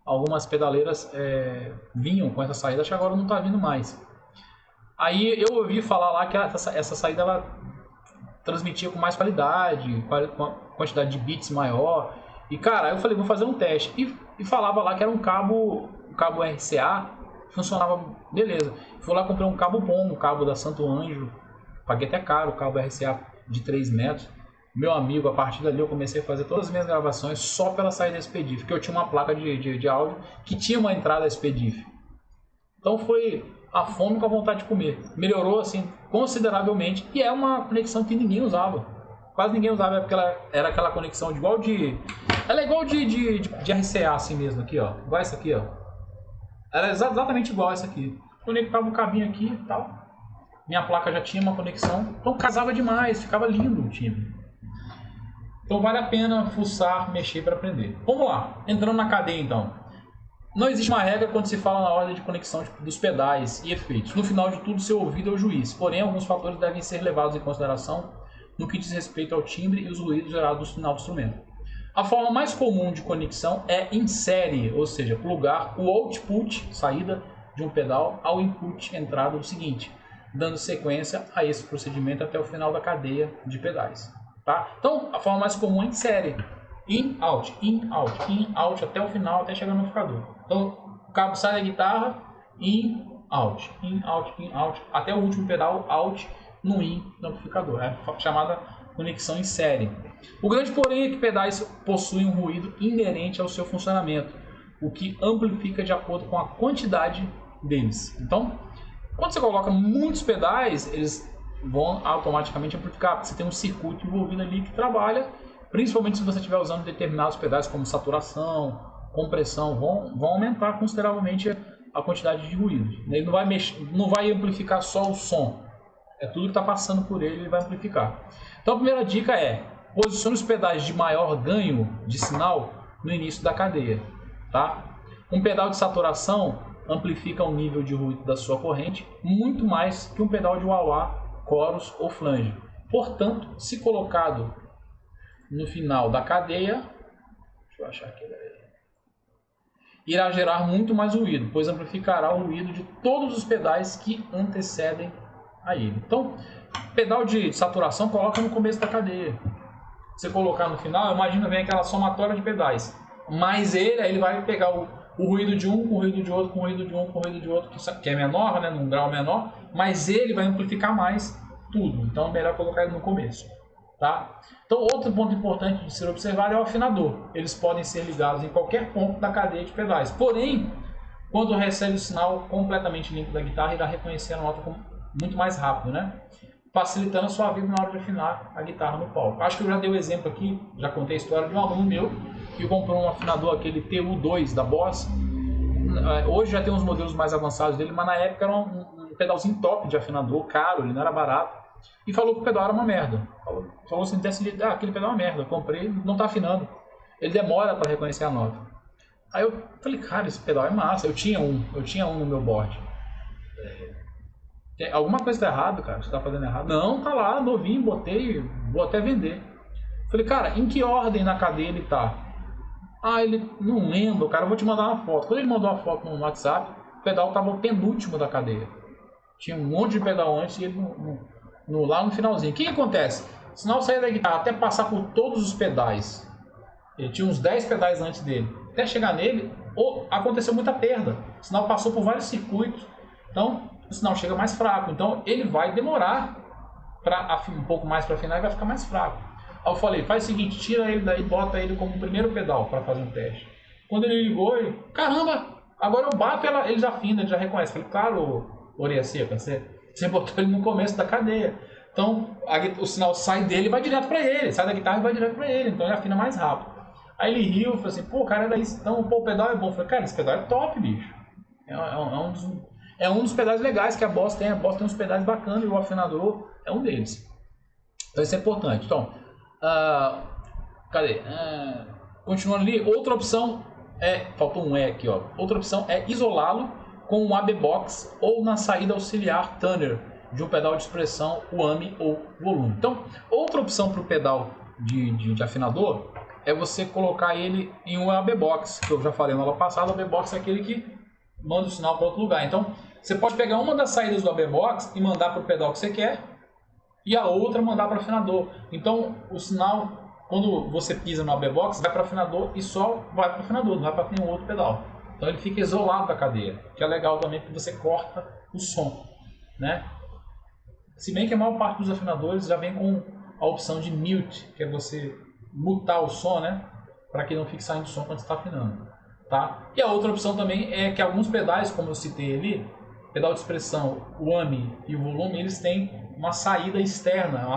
Algumas pedaleiras vinham com essa saída, acho que agora não está vindo mais. Aí eu ouvi falar lá que essa saída ela transmitia com mais qualidade, com a quantidade de bits maior. E cara, aí eu falei, vou fazer um teste. E falava lá que era um cabo RCA, funcionava beleza. Fui lá, comprei um cabo bom, um cabo da Santo Ângelo. Paguei até caro, o cabo RCA de 3 metros. Meu amigo, a partir dali eu comecei a fazer todas as minhas gravações só pela saída SPDIF, porque eu tinha uma placa de áudio que tinha uma entrada SPDIF. Então foi a fome com a vontade de comer. Melhorou assim consideravelmente e é uma conexão que ninguém usava. Quase ninguém usava, porque ela era aquela conexão ela é igual de RCA assim mesmo, aqui ó. Igual essa aqui ó. Ela é exatamente igual essa aqui. Conectava um cabinho aqui e tal. Minha placa já tinha uma conexão. Então casava demais, ficava lindo o time. Então vale a pena fuçar, mexer para aprender. Vamos lá, entrando na cadeia então. Não existe uma regra quando se fala na ordem de conexão dos pedais e efeitos. No final de tudo, seu ouvido é o juiz. Porém, alguns fatores devem ser levados em consideração no que diz respeito ao timbre e os ruídos gerados no final do instrumento. A forma mais comum de conexão é em série, ou seja, plugar o output, saída de um pedal, ao input, entrada do seguinte, dando sequência a esse procedimento até o final da cadeia de pedais. Tá? Então, a forma mais comum é em série. In, out, in, out, in, out, até o final, até chegar no amplificador. Então, o cabo sai da guitarra, in, out, in, out, in, out, até o último pedal, out, no in, no amplificador. É a chamada conexão em série. O grande porém é que pedais possuem um ruído inerente ao seu funcionamento, o que amplifica de acordo com a quantidade deles. Então, quando você coloca muitos pedais, eles vão automaticamente amplificar, porque você tem um circuito envolvido ali que trabalha. Principalmente se você estiver usando determinados pedais como saturação, compressão, vão aumentar consideravelmente a quantidade de ruído. Ele não vai amplificar só o som, é tudo que está passando por ele vai amplificar. Então a primeira dica é, posicione os pedais de maior ganho de sinal no início da cadeia. Tá? Um pedal de saturação amplifica o nível de ruído da sua corrente muito mais que um pedal de wah-wah, chorus ou flange. Portanto, se colocado no final da cadeia, deixa eu achar aqui, irá gerar muito mais ruído, pois amplificará o ruído de todos os pedais que antecedem a ele. Então, pedal de saturação coloca no começo da cadeia. Você colocar no final, imagina bem aquela somatória de pedais. Mas ele vai pegar o ruído de um, com o ruído de outro, com o ruído de um, com o ruído de outro, que é menor, né, num grau menor, mas ele vai amplificar mais tudo. Então é melhor colocar ele no começo. Tá? Então, outro ponto importante de ser observado é o afinador. Eles podem ser ligados em qualquer ponto da cadeia de pedais. Porém, quando recebe o sinal completamente limpo da guitarra, irá reconhecer a nota muito mais rápido, né? Facilitando a sua vida na hora de afinar a guitarra no palco. Acho que eu já dei o exemplo aqui, já contei a história de um aluno meu que comprou um afinador, aquele TU2 da Boss. Hoje já tem uns modelos mais avançados dele, mas na época era um pedalzinho top de afinador, caro, ele não era barato. E falou que o pedal era uma merda. Falou assim, aquele pedal é uma merda, eu comprei, não tá afinando. Ele demora para reconhecer a nota. Aí eu falei, cara, esse pedal é massa, eu tinha um no meu board. Alguma coisa tá errado, cara, você tá fazendo errado. Não, tá lá, novinho, botei, vou até vender. Falei, cara, em que ordem na cadeia ele tá? Ah, ele não lembra, cara, eu vou te mandar uma foto. Quando ele mandou uma foto no WhatsApp, o pedal tava o penúltimo da cadeia. Tinha um monte de pedal antes e ele lá no finalzinho. O que acontece? O sinal saía da guitarra até passar por todos os pedais. Ele tinha uns 10 pedais antes dele. Até chegar nele, aconteceu muita perda. O sinal passou por vários circuitos. Então, o sinal chega mais fraco. Então, ele vai demorar um pouco mais para afinar e vai ficar mais fraco. Aí eu falei, faz o seguinte, tira ele daí, bota ele como primeiro pedal para fazer um teste. Quando ele ligou, ele, caramba, agora eu bato, ele já afina, ele já reconhece. Eu falei, claro, orelha seca, você botou ele no começo da cadeia. Então, o sinal sai dele e vai direto para ele, sai da guitarra e vai direto para ele. Então, ele afina mais rápido. Aí ele riu, falou assim, pô, cara, era isso. Então, pô, o pedal é bom. Eu falei, cara, esse pedal é top, bicho. É um dos pedais legais que a Boss tem. A Boss tem uns pedais bacanas e o afinador é um deles. Então, isso é importante. Então, cadê? Continuando ali, outra opção faltou um aqui, ó. Outra opção é isolá-lo com um AB Box ou na saída auxiliar Tuner de um pedal de expressão, o AMI ou volume. Então, outra opção para o pedal de afinador é você colocar ele em um AB Box, que eu já falei na aula passada. O AB Box é aquele que manda o sinal para outro lugar. Então, você pode pegar uma das saídas do AB Box e mandar para o pedal que você quer e a outra mandar para o afinador. Então, o sinal, quando você pisa no AB Box, vai para o afinador e só vai para o afinador, não vai para nenhum outro pedal. Então, ele fica isolado da cadeia, que é legal também porque você corta o som, né? Se bem que a maior parte dos afinadores já vem com a opção de mute, que é você mutar o som, né? Para que não fique saindo som quando você está afinando, tá? E a outra opção também é que alguns pedais, como eu citei ali, pedal de expressão, o AMI e o volume, eles têm uma saída externa,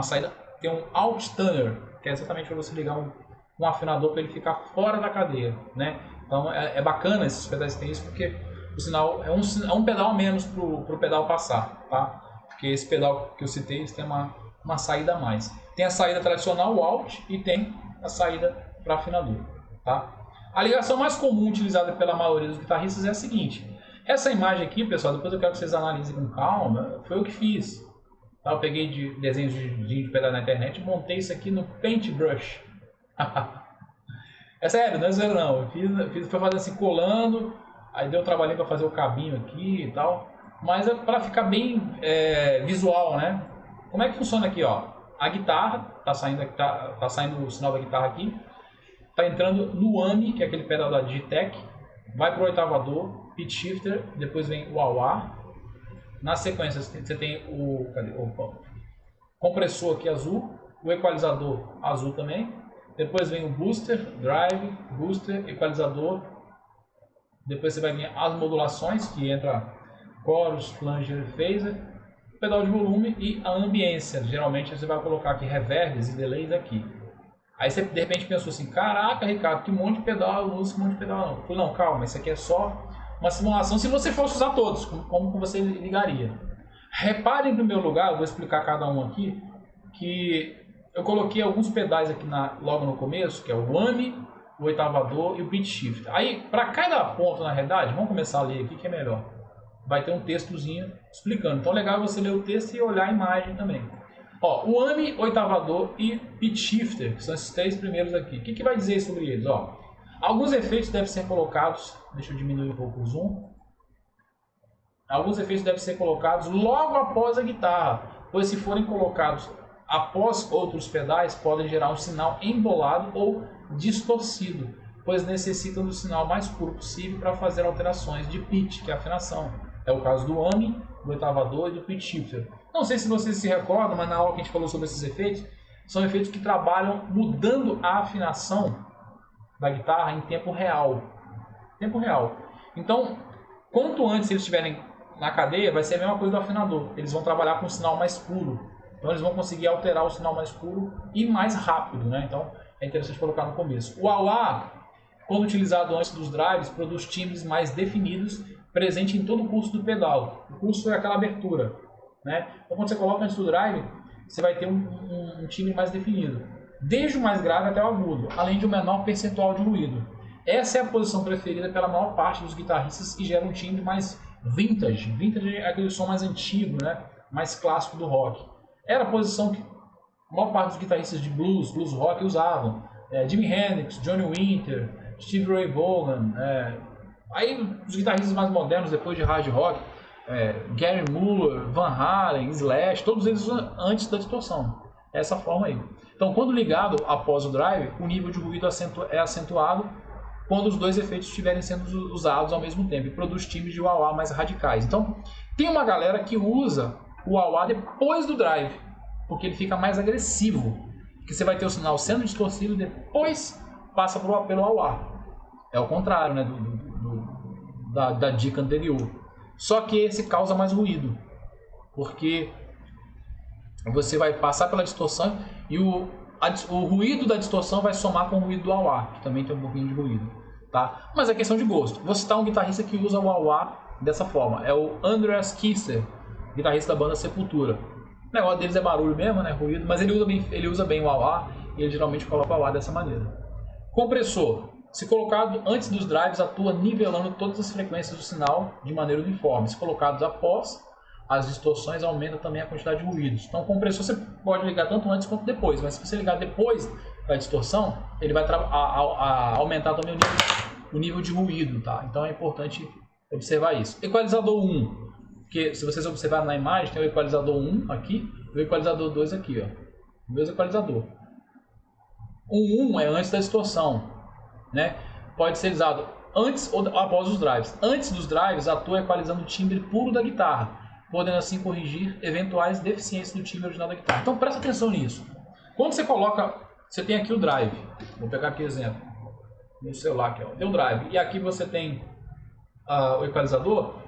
tem um out tuner, que é exatamente para você ligar um afinador para ele ficar fora da cadeia, né? Então é bacana esses pedais que tem isso, porque o sinal é um pedal a menos para o pedal passar, tá? Porque esse pedal que eu citei, eles têm uma saída a mais. Tem a saída tradicional, o out, e tem a saída para afinador, tá? A ligação mais comum utilizada pela maioria dos guitarristas é a seguinte. Essa imagem aqui, pessoal, depois eu quero que vocês analisem com calma, foi eu que fiz. Tá? Eu peguei de desenhos de pedal na internet e montei isso aqui no Paintbrush. É sério, não é zero não. Eu fiz foi fazer assim, colando, aí deu um trabalhinho para fazer o cabinho aqui e tal. Mas é para ficar bem visual, né? Como é que funciona aqui, ó? A guitarra, tá saindo o sinal da guitarra aqui, tá entrando no AMI, que é aquele pedal da Digitech, vai pro oitavador, pitch shifter, depois vem o wah-wah. Na sequência você tem o compressor aqui azul, o equalizador azul também, depois vem o booster, drive, booster, equalizador, depois você vai vir as modulações, que entra chorus, flanger e phaser, pedal de volume e a ambiência. Geralmente você vai colocar aqui reverbs e delays aqui. Aí você de repente pensou assim, caraca, Ricardo, que monte de pedal eu uso, que monte de pedal não. Eu falei, não, calma, isso aqui é só uma simulação se você fosse usar todos, como você ligaria. Repare em primeiro lugar, eu vou explicar cada um aqui, que eu coloquei alguns pedais aqui logo no começo, que é o AMI, o oitavador e o pitch shift. Aí, para cada ponto na realidade, vamos começar a ler aqui que é melhor. Vai ter um textozinho explicando. Então, legal é você ler o texto e olhar a imagem também. Ó, o AMI, oitavador e pitch shifter, que são esses três primeiros aqui. O que vai dizer sobre eles? Ó, alguns efeitos devem ser colocados, deixa eu diminuir um pouco o zoom. Alguns efeitos devem ser colocados logo após a guitarra, pois se forem colocados após outros pedais, podem gerar um sinal embolado ou distorcido, pois necessitam do sinal mais puro possível para fazer alterações de pitch, que é a afinação. É o caso do AMI, do oitavador e do pitch shifter. Não sei se vocês se recordam, mas na aula que a gente falou sobre esses efeitos, são efeitos que trabalham mudando a afinação da guitarra em tempo real. Tempo real. Então, Quanto antes eles estiverem na cadeia, vai ser a mesma coisa do afinador. Eles vão trabalhar com um sinal mais puro. Então eles vão conseguir alterar o sinal mais puro e mais rápido, né? Então é interessante colocar no começo. O wah-wah, quando utilizado antes dos drives, produz timbres mais definidos, presente em todo o curso do pedal. O curso é aquela abertura, né? Então quando você coloca antes do drive, você vai ter um timbre mais definido, desde o mais grave até o agudo, além de um menor percentual de ruído. Essa é a posição preferida pela maior parte dos guitarristas e gera um timbre mais vintage. Vintage é aquele som mais antigo, né? Mais clássico do rock. Era a posição que a maior parte dos guitarristas de blues rock usavam. Jimi Hendrix, Johnny Winter, Stevie Ray Vaughan. Aí os guitarristas mais modernos depois de hard rock, Gary Moore, Van Halen, Slash, todos eles antes da distorção. Essa forma aí. Então quando ligado após o drive, o nível de ruído é acentuado quando os dois efeitos estiverem sendo usados ao mesmo tempo e produz timbres de wah-wah mais radicais. Então tem uma galera que usa o wah-wah depois do drive, porque ele fica mais agressivo, porque você vai ter o sinal sendo distorcido e depois passa pelo wah-wah. É o contrário, né, da dica anterior. Só que esse causa mais ruído, porque você vai passar pela distorção e o ruído da distorção vai somar com o ruído do wah-wah, que também tem um pouquinho de ruído, tá? Mas é questão de gosto. Vou citar um guitarrista que usa o wah-wah dessa forma, é o Andreas Kisser, guitarrista da banda Sepultura. O negócio deles é barulho mesmo, né? Ruído, mas ele usa bem o wah-wah e ele geralmente coloca o wah-wah dessa maneira. Compressor. Se colocado antes dos drives, atua nivelando todas as frequências do sinal de maneira uniforme. Se colocados após as distorções, aumenta também a quantidade de ruídos. Então o compressor você pode ligar tanto antes quanto depois, mas se você ligar depois da distorção, ele vai aumentar também o nível de ruído, tá? Então é importante observar isso. Equalizador 1, porque se vocês observarem na imagem, tem o equalizador 1 aqui e o equalizador 2 aqui, ó. O mesmo equalizador. O 1 é antes da distorção, né? Pode ser usado antes ou após os drives. Antes dos drives, atua equalizando o timbre puro da guitarra, podendo assim corrigir eventuais deficiências do timbre original da guitarra. Então presta atenção nisso. Quando você coloca, você tem aqui o drive. Vou pegar aqui o exemplo no celular aqui, ó. Tem o drive e aqui você tem o equalizador.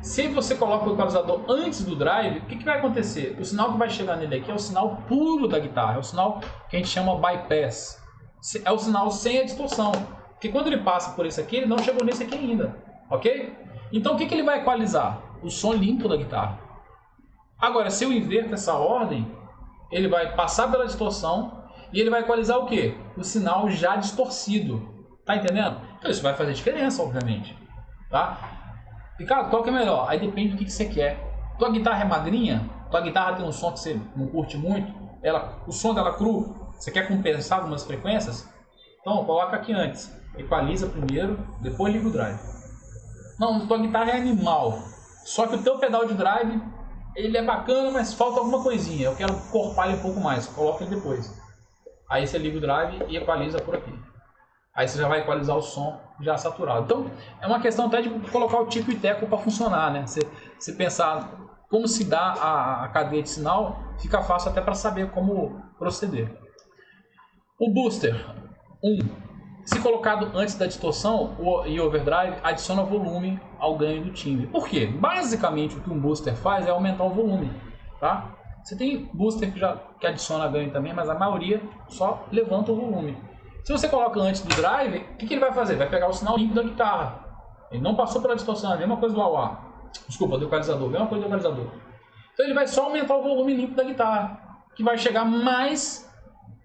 Se você coloca o equalizador antes do drive, o que vai acontecer? O sinal que vai chegar nele aqui é o sinal puro da guitarra, é o sinal que a gente chama bypass. É o sinal sem a distorção. Porque quando ele passa por esse aqui, ele não chegou nesse aqui ainda. Ok? Então o que ele vai equalizar? O som limpo da guitarra. Agora, se eu inverto essa ordem, ele vai passar pela distorção e ele vai equalizar o quê? O sinal já distorcido. Tá entendendo? Então isso vai fazer diferença, obviamente. Tá? Ricardo, qual que é melhor? Aí depende do que você quer. Tua guitarra é magrinha? Tua guitarra tem um som que você não curte muito? O som dela cru? Você quer compensar algumas frequências? Então, coloca aqui antes. Equaliza primeiro, depois liga o drive. Não, tua guitarra é animal. Só que o teu pedal de drive, ele é bacana, mas falta alguma coisinha. Eu quero corpar ele um pouco mais. Coloca ele depois. Aí você liga o drive e equaliza por aqui. Aí você já vai equalizar o som já saturado. Então, é uma questão até de colocar o tico e teco para funcionar, né? Você pensar como se dá a cadeia de sinal, fica fácil até para saber como proceder. O booster 1. Se colocado antes da distorção e overdrive, adiciona volume ao ganho do timbre. Por quê? Basicamente, o que um booster faz é aumentar o volume, tá? Você tem booster que adiciona ganho também, mas a maioria só levanta o volume. Se você coloca antes do drive, o que ele vai fazer? Vai pegar o sinal limpo da guitarra. Ele não passou pela distorção, é a mesma coisa do wah-wah. Desculpa, do equalizador, a mesma coisa do equalizador. Então ele vai só aumentar o volume limpo da guitarra, que vai chegar mais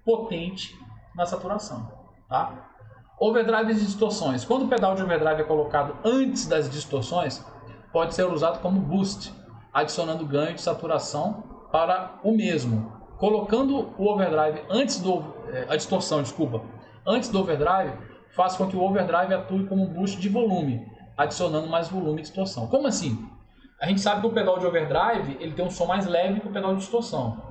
potente na saturação, tá? Overdrive e distorções. Quando o pedal de overdrive é colocado antes das distorções, pode ser usado como boost, adicionando ganho de saturação para o mesmo. Colocando o overdrive antes a distorção, antes do overdrive, faz com que o overdrive atue como um boost de volume, adicionando mais volume e distorção. Como assim? A gente sabe que o pedal de overdrive ele tem um som mais leve que o pedal de distorção.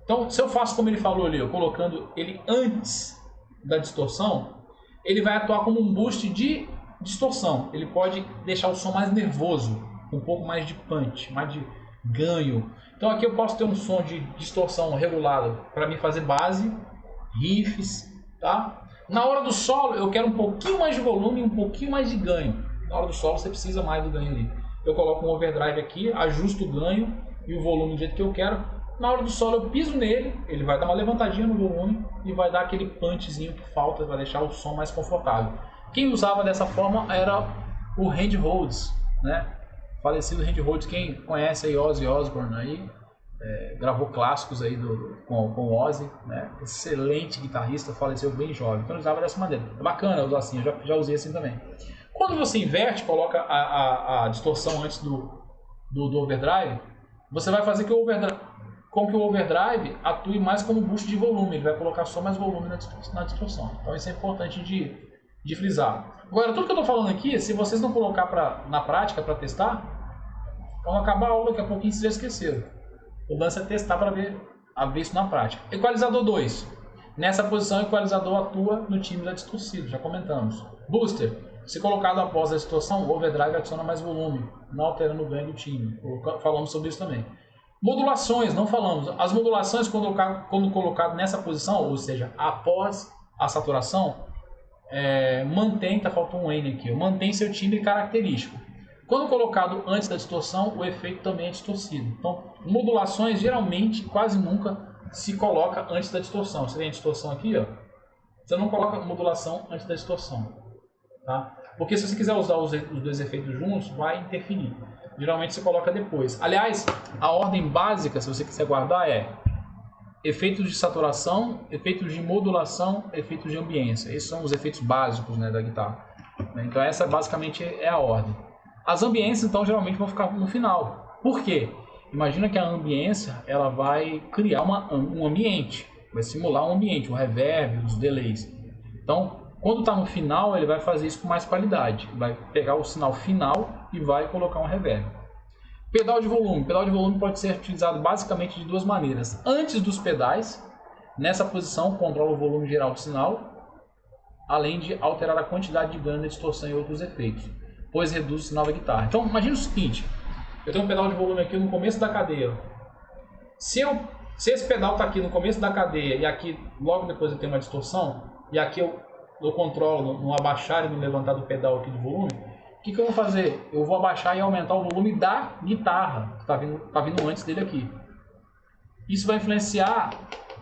Então, se eu faço como ele falou ali, colocando ele antes da distorção, ele vai atuar como um boost de distorção. Ele pode deixar o som mais nervoso, um pouco mais de punch, mais de ganho. Então aqui eu posso ter um som de distorção regulado para me fazer base, riffs, tá? Na hora do solo eu quero um pouquinho mais de volume e um pouquinho mais de ganho. Na hora do solo você precisa mais do ganho ali. eu coloco um overdrive aqui, ajusto o ganho e o volume do jeito que eu quero. Na hora do solo eu piso nele, ele vai dar uma levantadinha no volume e vai dar aquele punchzinho que falta, vai deixar o som mais confortável. Quem usava dessa forma era o Randy Rhoads, né? Falecido Randy Rhoads, quem conhece aí Ozzy Osbourne aí, gravou clássicos aí com o Ozzy, né? Excelente guitarrista, faleceu bem jovem, então ele usava dessa maneira. É bacana usar assim, eu já usei assim também. Quando você inverte, coloca a distorção antes do overdrive, você vai fazer com que o overdrive atue mais como boost de volume, ele vai colocar só mais volume na distorção. Então isso é importante de frisar. Agora, tudo que eu estou falando aqui, se vocês não colocar na prática para testar, quando acabar a aula, daqui a pouquinho vocês já esqueceram. O lance é testar para ver isso na prática. Equalizador 2. Nessa posição, o equalizador atua no timbre distorcido, já comentamos. Booster. Se colocado após a distorção, o overdrive adiciona mais volume, não alterando o ganho do timbre. Falamos sobre isso também. Modulações, não falamos. As modulações, quando colocado nessa posição, ou seja, após a saturação, mantém, faltou um N aqui, mantém seu timbre característico. Quando colocado antes da distorção, o efeito também é distorcido. Então, modulações geralmente quase nunca se coloca antes da distorção. Você tem a distorção aqui, ó. Você não coloca modulação antes da distorção, tá? Porque se você quiser usar os dois efeitos juntos, vai interferir. Geralmente você coloca depois. Aliás, a ordem básica, se você quiser guardar, é efeitos de saturação, efeitos de modulação, efeitos de ambiência. Esses são os efeitos básicos, né, da guitarra. Então essa basicamente é a ordem. As ambiências, então, geralmente vão ficar no final. Por quê? Imagina que a ambiência ela vai criar um ambiente, vai simular um ambiente, o reverb, os delays. Então, quando está no final, ele vai fazer isso com mais qualidade. Vai pegar o sinal final e vai colocar um reverb. Pedal de volume. Pedal de volume pode ser utilizado basicamente de duas maneiras. Antes dos pedais, nessa posição, controla o volume geral do sinal, além de alterar a quantidade de ganho da distorção e outros efeitos, pois reduz o sinal da guitarra. Então, imagine o seguinte, eu tenho um pedal de volume aqui no começo da cadeia. Se esse pedal está aqui no começo da cadeia e aqui logo depois eu tenho uma distorção, e aqui eu controlo no abaixar e no levantar do pedal aqui de volume, o que eu vou fazer? Eu vou abaixar e aumentar o volume da guitarra, que está vindo antes dele aqui. Isso vai influenciar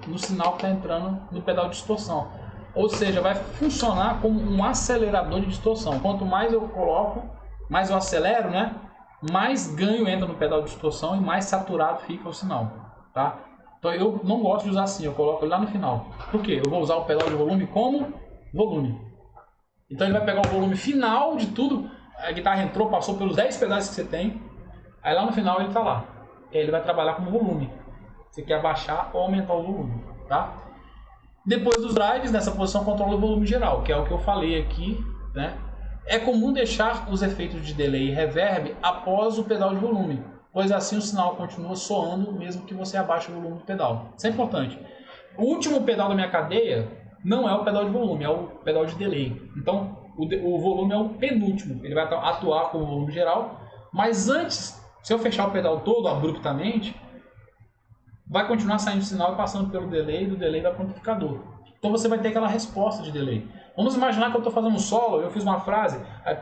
no sinal que está entrando no pedal de distorção. Ou seja, vai funcionar como um acelerador de distorção. Quanto mais eu coloco, mais eu acelero, né? Mais ganho entra no pedal de distorção e mais saturado fica o sinal, tá? Então eu não gosto de usar assim, eu coloco ele lá no final. Por quê? Eu vou usar o pedal de volume como volume. Então ele vai pegar o volume final de tudo. A guitarra entrou, passou pelos 10 pedais que você tem. Aí lá no final ele está lá. E aí ele vai trabalhar como volume. Você quer abaixar ou aumentar o volume, tá? Depois dos drives, nessa posição controla o volume geral, que é o que eu falei aqui, né? É comum deixar os efeitos de delay e reverb após o pedal de volume, pois assim o sinal continua soando mesmo que você abaixe o volume do pedal. Isso é importante. O último pedal da minha cadeia não é o pedal de volume, é o pedal de delay. Então o volume é o penúltimo, ele vai atuar como volume geral, mas antes, se eu fechar o pedal todo abruptamente, vai continuar saindo sinal e passando pelo delay, e do delay vai para o amplificador. Então você vai ter aquela resposta de delay. Vamos imaginar que eu estou fazendo um solo, eu fiz uma frase, aí,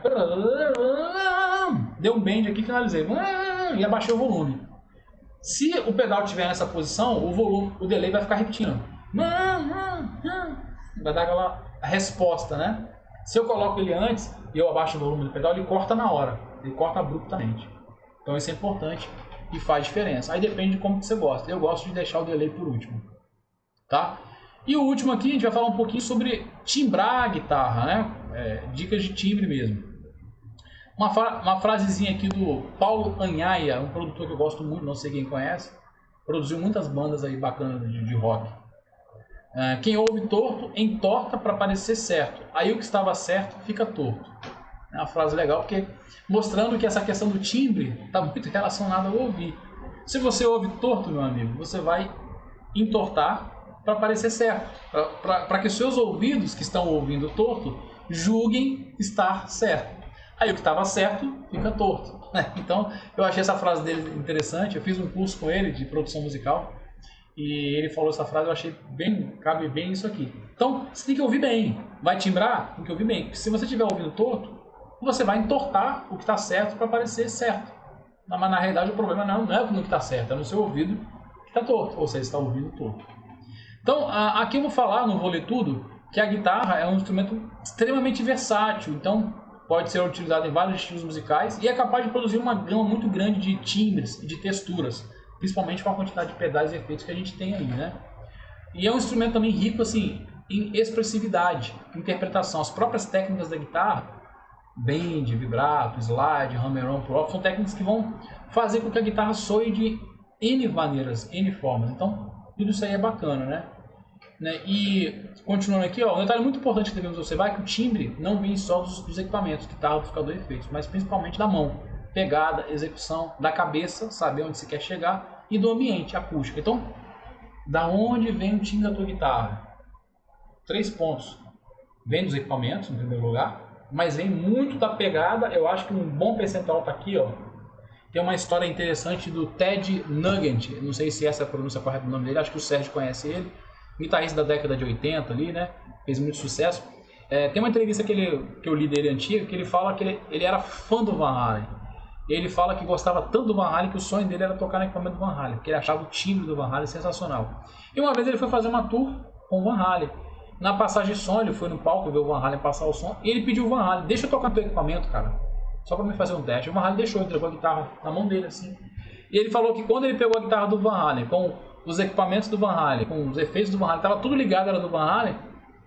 deu um bend aqui, finalizei, e abaixei o volume. Se o pedal estiver nessa posição, o delay vai ficar repetindo. Vai dar aquela resposta, né? Se eu coloco ele antes e eu abaixo o volume do pedal, ele corta na hora, ele corta abruptamente. Então isso é importante e faz diferença. Aí depende de como que você gosta. Eu gosto de deixar o delay por último, tá? E o último aqui a gente vai falar um pouquinho sobre timbrar a guitarra, né? Dicas de timbre mesmo. Uma frasezinha aqui do Paulo Anhaia, um produtor que eu gosto muito, não sei quem conhece, produziu muitas bandas aí bacanas de rock. Quem ouve torto entorta para parecer certo, aí o que estava certo fica torto. É uma frase legal porque mostrando que essa questão do timbre está muito relacionada ao ouvir. Se você ouve torto, meu amigo, você vai entortar para parecer certo, para que os seus ouvidos que estão ouvindo torto julguem estar certo. Aí o que estava certo fica torto. Então eu achei essa frase dele interessante. Eu fiz um curso com ele de produção musical e ele falou essa frase, eu achei bem, cabe bem isso aqui. Então você tem que ouvir bem. Vai timbrar? Tem que ouvir bem. Porque se você estiver ouvindo torto, você vai entortar o que está certo para parecer certo. Mas na realidade o problema não é no que está certo, é no seu ouvido que está torto, ou seja, está ouvindo torto. Então, aqui eu vou falar, não vou ler tudo, que a guitarra é um instrumento extremamente versátil, então pode ser utilizado em vários estilos musicais e é capaz de produzir uma gama muito grande de timbres e de texturas, principalmente com a quantidade de pedais e efeitos que a gente tem aí, né? E é um instrumento também rico assim, em expressividade, interpretação. As próprias técnicas da guitarra, bend, vibrato, slide, hammer-on, pro, são técnicas que vão fazer com que a guitarra soe de N maneiras, N formas. Então, tudo isso aí é bacana, né? E continuando aqui, ó, um detalhe muito importante que devemos observar é que o timbre não vem só dos equipamentos, guitarra, amplificador e efeitos, mas principalmente da mão, pegada, execução, da cabeça, saber onde se quer chegar, e do ambiente, acústica. Então, da onde vem o timbre da tua guitarra? 3 pontos. Vem dos equipamentos, em primeiro lugar, mas vem muito da pegada. Eu acho que um bom percentual está aqui, ó. Tem uma história interessante do Ted Nugent, não sei se essa é a pronúncia correta do nome dele, acho que o Sérgio conhece ele, guitarrista da década de 80 ali, né? Fez muito sucesso. Tem uma entrevista que eu li dele antiga, que ele fala que ele era fã do Van Halen. Ele fala que gostava tanto do Van Halen que o sonho dele era tocar no equipamento do Van Halen, porque ele achava o timbre do Van Halen sensacional. E uma vez ele foi fazer uma tour com o Van Halen. Na passagem de som, ele foi no palco ver o Van Halen passar o som e ele pediu o Van Halen, deixa eu tocar no teu equipamento, cara, só pra me fazer um teste. O Van Halen deixou, entregou a guitarra na mão dele assim. E ele falou que quando ele pegou a guitarra do Van Halen, com os equipamentos do Van Halen, com os efeitos do Van Halen, tava tudo ligado, era do Van Halen,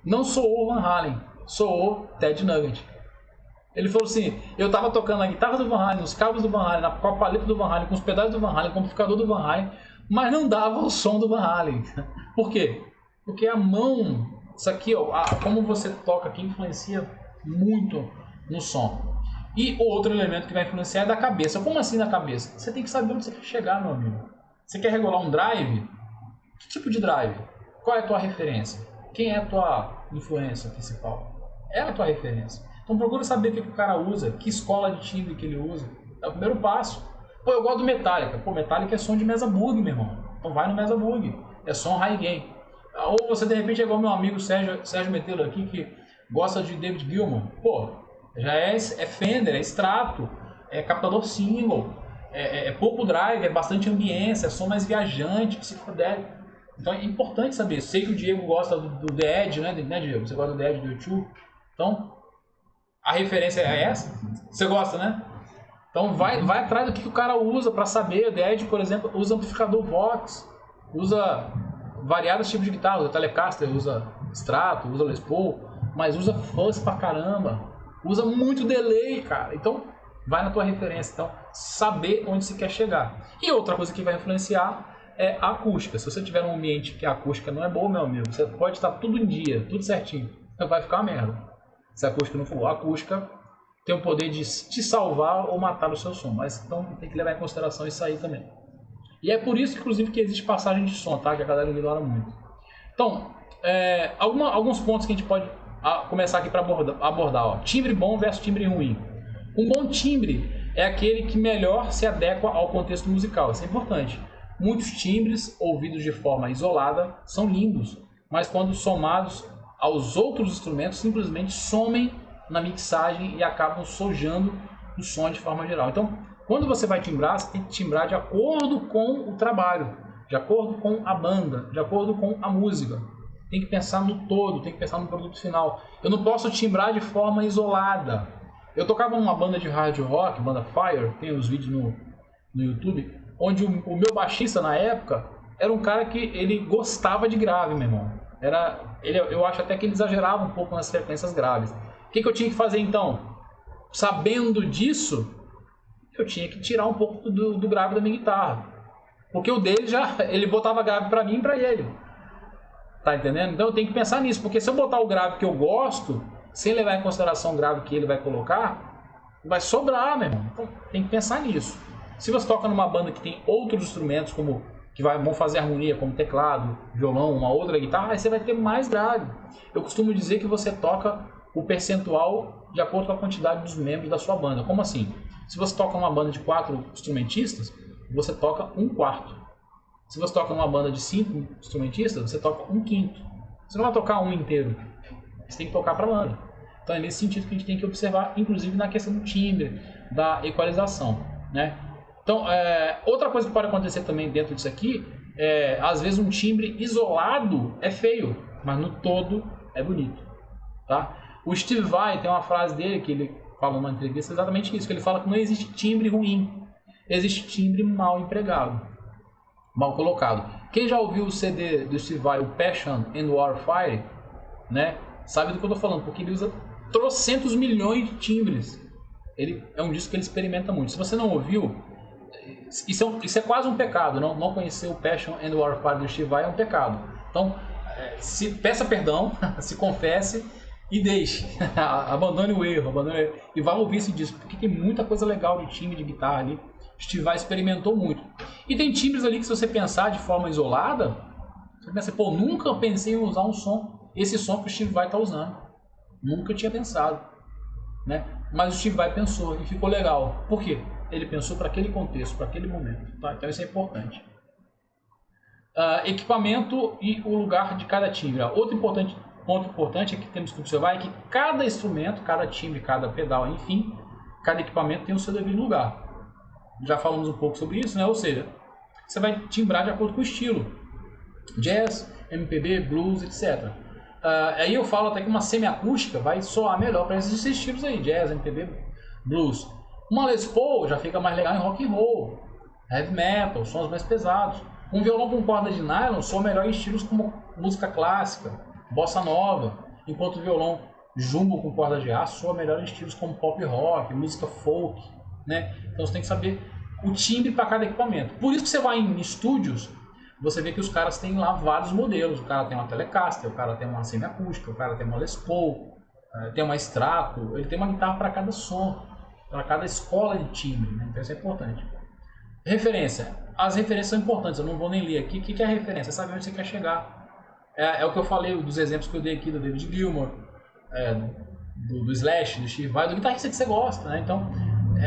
não soou o Van Halen, soou Ted Nugent. Ele falou assim, eu tava tocando a guitarra do Van Halen, os cabos do Van Halen, com a paleta do Van Halen, com os pedais do Van Halen, com o amplificador do Van Halen, mas não dava o som do Van Halen. Por quê? Porque a mão, isso aqui, ó, como você toca aqui influencia muito no som. E outro elemento que vai influenciar é da cabeça. Como assim na cabeça? Você tem que saber onde você quer chegar, meu amigo. Você quer regular um drive? Que tipo de drive? Qual é a tua referência? Quem é a tua influência principal? É a tua referência. Então procura saber o que o cara usa, que escola de timbre que ele usa. É o primeiro passo. Pô, eu gosto do Metallica. Pô, Metallica é som de Mesa Bug, meu irmão. Então vai no Mesa Bug. É som high gain. Ou você de repente é igual meu amigo Sérgio Metelo aqui, que gosta de David Gilmour. Pô, já é Fender, é Strato, é captador single, é pouco drive, é bastante ambiência, é som mais viajante, psicodélico. Então é importante saber. Sei que o Diego gosta do The Edge, né Diego? Você gosta do The Edge do YouTube? Então, a referência é essa? Você gosta, né? Então vai atrás do que o cara usa para saber. O The Edge, por exemplo, usa amplificador Vox, usa variados tipos de guitarra, usa Telecaster, usa Strato, usa Les Paul, mas usa fuzz pra caramba, usa muito delay, cara. Então vai na tua referência, então saber onde se quer chegar. E outra coisa que vai influenciar é a acústica. Se você tiver um ambiente que a acústica não é boa, meu amigo, você pode estar tudo em dia, tudo certinho, vai ficar uma merda. Se a acústica não for boa, a acústica tem o poder de te salvar ou matar o seu som, mas então tem que levar em consideração isso aí também. E é por isso, inclusive, que existe passagem de som, tá? Que a galera ignora muito. Então, alguns pontos que a gente pode começar aqui para abordar. Ó. Timbre bom versus timbre ruim. Um bom timbre é aquele que melhor se adequa ao contexto musical. Isso é importante. Muitos timbres, ouvidos de forma isolada, são lindos, mas quando somados aos outros instrumentos, simplesmente somem na mixagem e acabam sojando o som de forma geral. Então, quando você vai timbrar, você tem que timbrar de acordo com o trabalho, de acordo com a banda, de acordo com a música. Tem que pensar no todo, tem que pensar no produto final. Eu não posso timbrar de forma isolada. Eu tocava numa banda de hard rock, banda Fire, tem os vídeos no YouTube, onde o meu baixista na época era um cara que ele gostava de grave, meu irmão. Eu acho até que ele exagerava um pouco nas frequências graves. O que eu tinha que fazer então? Sabendo disso, eu tinha que tirar um pouco do grave da minha guitarra. Porque o dele ele botava grave pra mim e pra ele. Tá entendendo? Então eu tenho que pensar nisso. Porque se eu botar o grave que eu gosto, sem levar em consideração o grave que ele vai colocar, vai sobrar, meu irmão. Então tem que pensar nisso. Se você toca numa banda que tem outros instrumentos que vão fazer harmonia, como teclado, violão, uma outra guitarra, aí você vai ter mais grave. Eu costumo dizer que você toca o percentual de acordo com a quantidade dos membros da sua banda. Como assim? Se você toca numa banda de 4 instrumentistas, você toca 1/4. Se você toca numa banda de 5 instrumentistas, você toca 1/5. Você não vai tocar um inteiro. Você tem que tocar para a banda. Então é nesse sentido que a gente tem que observar, inclusive na questão do timbre, da equalização, né? Então, outra coisa que pode acontecer também dentro disso aqui às vezes um timbre isolado é feio, mas no todo é bonito, tá? O Steve Vai tem uma frase dele que ele fala numa entrevista exatamente isso, que ele fala que não existe timbre ruim, existe timbre mal empregado, mal colocado. Quem já ouviu o CD do Steve Vai, o Passion and Warfare, né, sabe do que eu tô falando, porque ele usa trocentos milhões de timbres. Ele é um disco que ele experimenta muito. Se você não ouviu, isso é quase um pecado. Não conhecer o Passion and Warfare do Steve Vai é um pecado. Então, peça perdão, se confesse e deixe. Abandone o erro, e vá ouvir esse disco, porque tem muita coisa legal de timbre de guitarra ali. Steve Vai experimentou muito. E tem timbres ali que, se você pensar de forma isolada, você pensa, pô, nunca pensei em usar esse som que o Steve Vai está usando. Nunca tinha pensado, né? Mas o Steve Vai pensou e ficou legal. Por quê? Ele pensou para aquele contexto, para aquele momento. Tá? Então isso é importante. Equipamento e o lugar de cada timbre. Outro ponto importante é que temos que observar é que cada instrumento, cada timbre, cada pedal, enfim, cada equipamento tem o seu devido lugar. Já falamos um pouco sobre isso, né? Ou seja, você vai timbrar de acordo com o estilo. Jazz, MPB, blues, etc. Aí eu falo até que uma semiacústica vai soar melhor para esses estilos aí, jazz, MPB, blues. Uma Les Paul já fica mais legal em rock and roll, heavy metal, sons mais pesados. Um violão com corda de nylon soa melhor em estilos como música clássica, bossa nova, enquanto o violão jumbo com corda de aço soa melhor em estilos como pop rock, música folk, né? Então você tem que saber o timbre para cada equipamento. Por isso que você vai em estúdios, você vê que os caras têm lá vários modelos. O cara tem uma Telecaster, o cara tem uma semiacústica, o cara tem uma Les Paul, tem uma Strato, ele tem uma guitarra para cada som, para cada escola de timbre, né? Então isso é importante. Referência. As referências são importantes, eu não vou nem ler aqui. O que é a referência? Sabe onde você quer chegar. É o que eu falei, dos exemplos que eu dei aqui do David Gilmour, do Slash, do Steve Vai, do guitarrista que você gosta, né? Então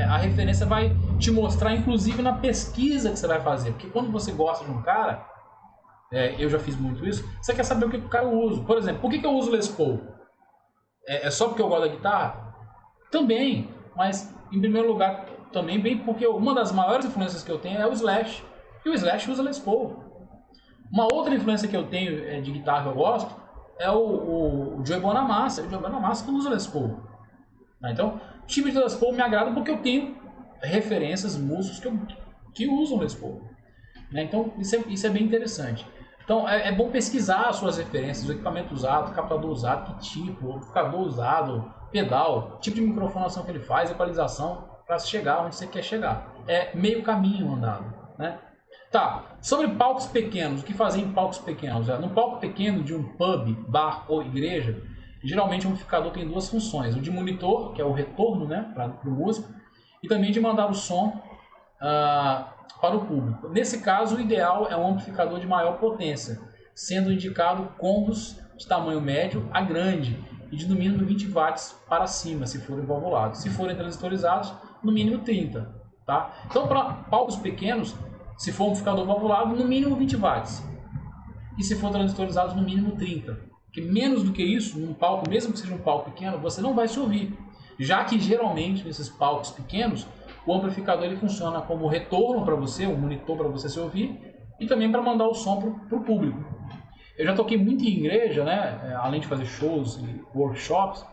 a referência vai te mostrar, inclusive na pesquisa que você vai fazer, porque quando você gosta de um cara, eu já fiz muito isso, você quer saber o que o cara usa. Por exemplo, por que eu uso Les Paul? É só porque eu gosto da guitarra? Também, mas em primeiro lugar também bem porque uma das maiores influências que eu tenho é o Slash, e o Slash usa Les Paul. Uma outra influência que eu tenho de guitarra que eu gosto é o Joey Bonamassa. O Joey Bonamassa que usa Les Paul. Então, o timbre de Les Paul me agrada porque eu tenho referências, músicos que usam Les Paul. Então, isso é bem interessante. Então, é bom pesquisar as suas referências, o equipamento usado, o captador usado, que tipo, o amplificador usado, pedal, tipo de microfonação que ele faz, equalização, para chegar onde você quer chegar. É meio caminho andado, né? Tá, sobre palcos pequenos, o que fazer em palcos pequenos? No palco pequeno de um pub, bar ou igreja, geralmente o amplificador tem duas funções: o de monitor, que é o retorno, né, para o músico, e também de mandar o som para o público. Nesse caso, o ideal é um amplificador de maior potência, sendo indicado combos de tamanho médio a grande e de no mínimo 20 watts para cima, se forem valvulados. Se forem transistorizados, no mínimo 30. Tá? Então, para palcos pequenos, se for um amplificador valvulado, no mínimo 20 watts. E se for transistorizado, no mínimo 30. Porque menos do que isso, num palco, mesmo que seja um palco pequeno, você não vai se ouvir. Já que geralmente, nesses palcos pequenos, o amplificador ele funciona como retorno para você, um monitor para você se ouvir, e também para mandar o som para o público. Eu já toquei muito em igreja, né? Além de fazer shows e workshops,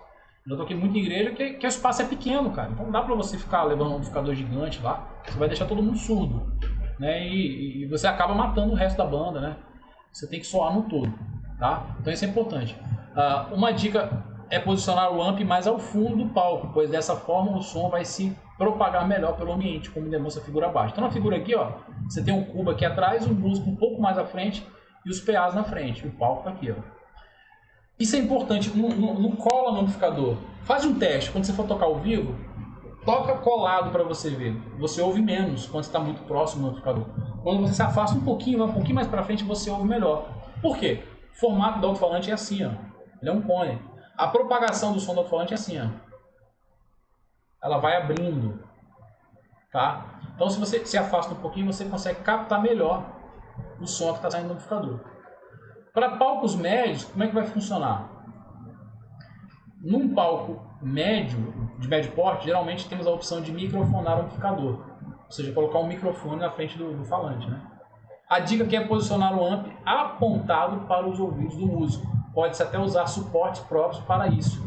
já toquei muito em igreja que o espaço é pequeno, cara. Então não dá para você ficar levando um amplificador gigante lá, você vai deixar todo mundo surdo, né? E você acaba matando o resto da banda, né? Você tem que soar no todo, tá? Então isso é importante. Uma dica é posicionar o amp mais ao fundo do palco, pois dessa forma o som vai se propagar melhor pelo ambiente, como demonstra a figura abaixo. Então na figura aqui, ó, você tem um cubo aqui atrás, um músico um pouco mais à frente e os PAs na frente. O palco tá aqui, ó. Isso é importante, não cola no amplificador. Faz um teste, quando você for tocar ao vivo, toca colado para você ver. Você ouve menos quando está muito próximo do amplificador. Quando você se afasta um pouquinho, vai um pouquinho mais para frente, você ouve melhor. Por quê? O formato do alto-falante é assim, ó. Ele é um cone. A propagação do som do alto-falante é assim, ó. Ela vai abrindo, tá? Então, se você se afasta um pouquinho, você consegue captar melhor o som que está saindo do amplificador. Para palcos médios, como é que vai funcionar? Num palco médio, de médio porte, geralmente temos a opção de microfonar o amplificador, ou seja, colocar um microfone na frente do falante, né? A dica aqui é posicionar o amp apontado para os ouvidos do músico. Pode-se até usar suportes próprios para isso,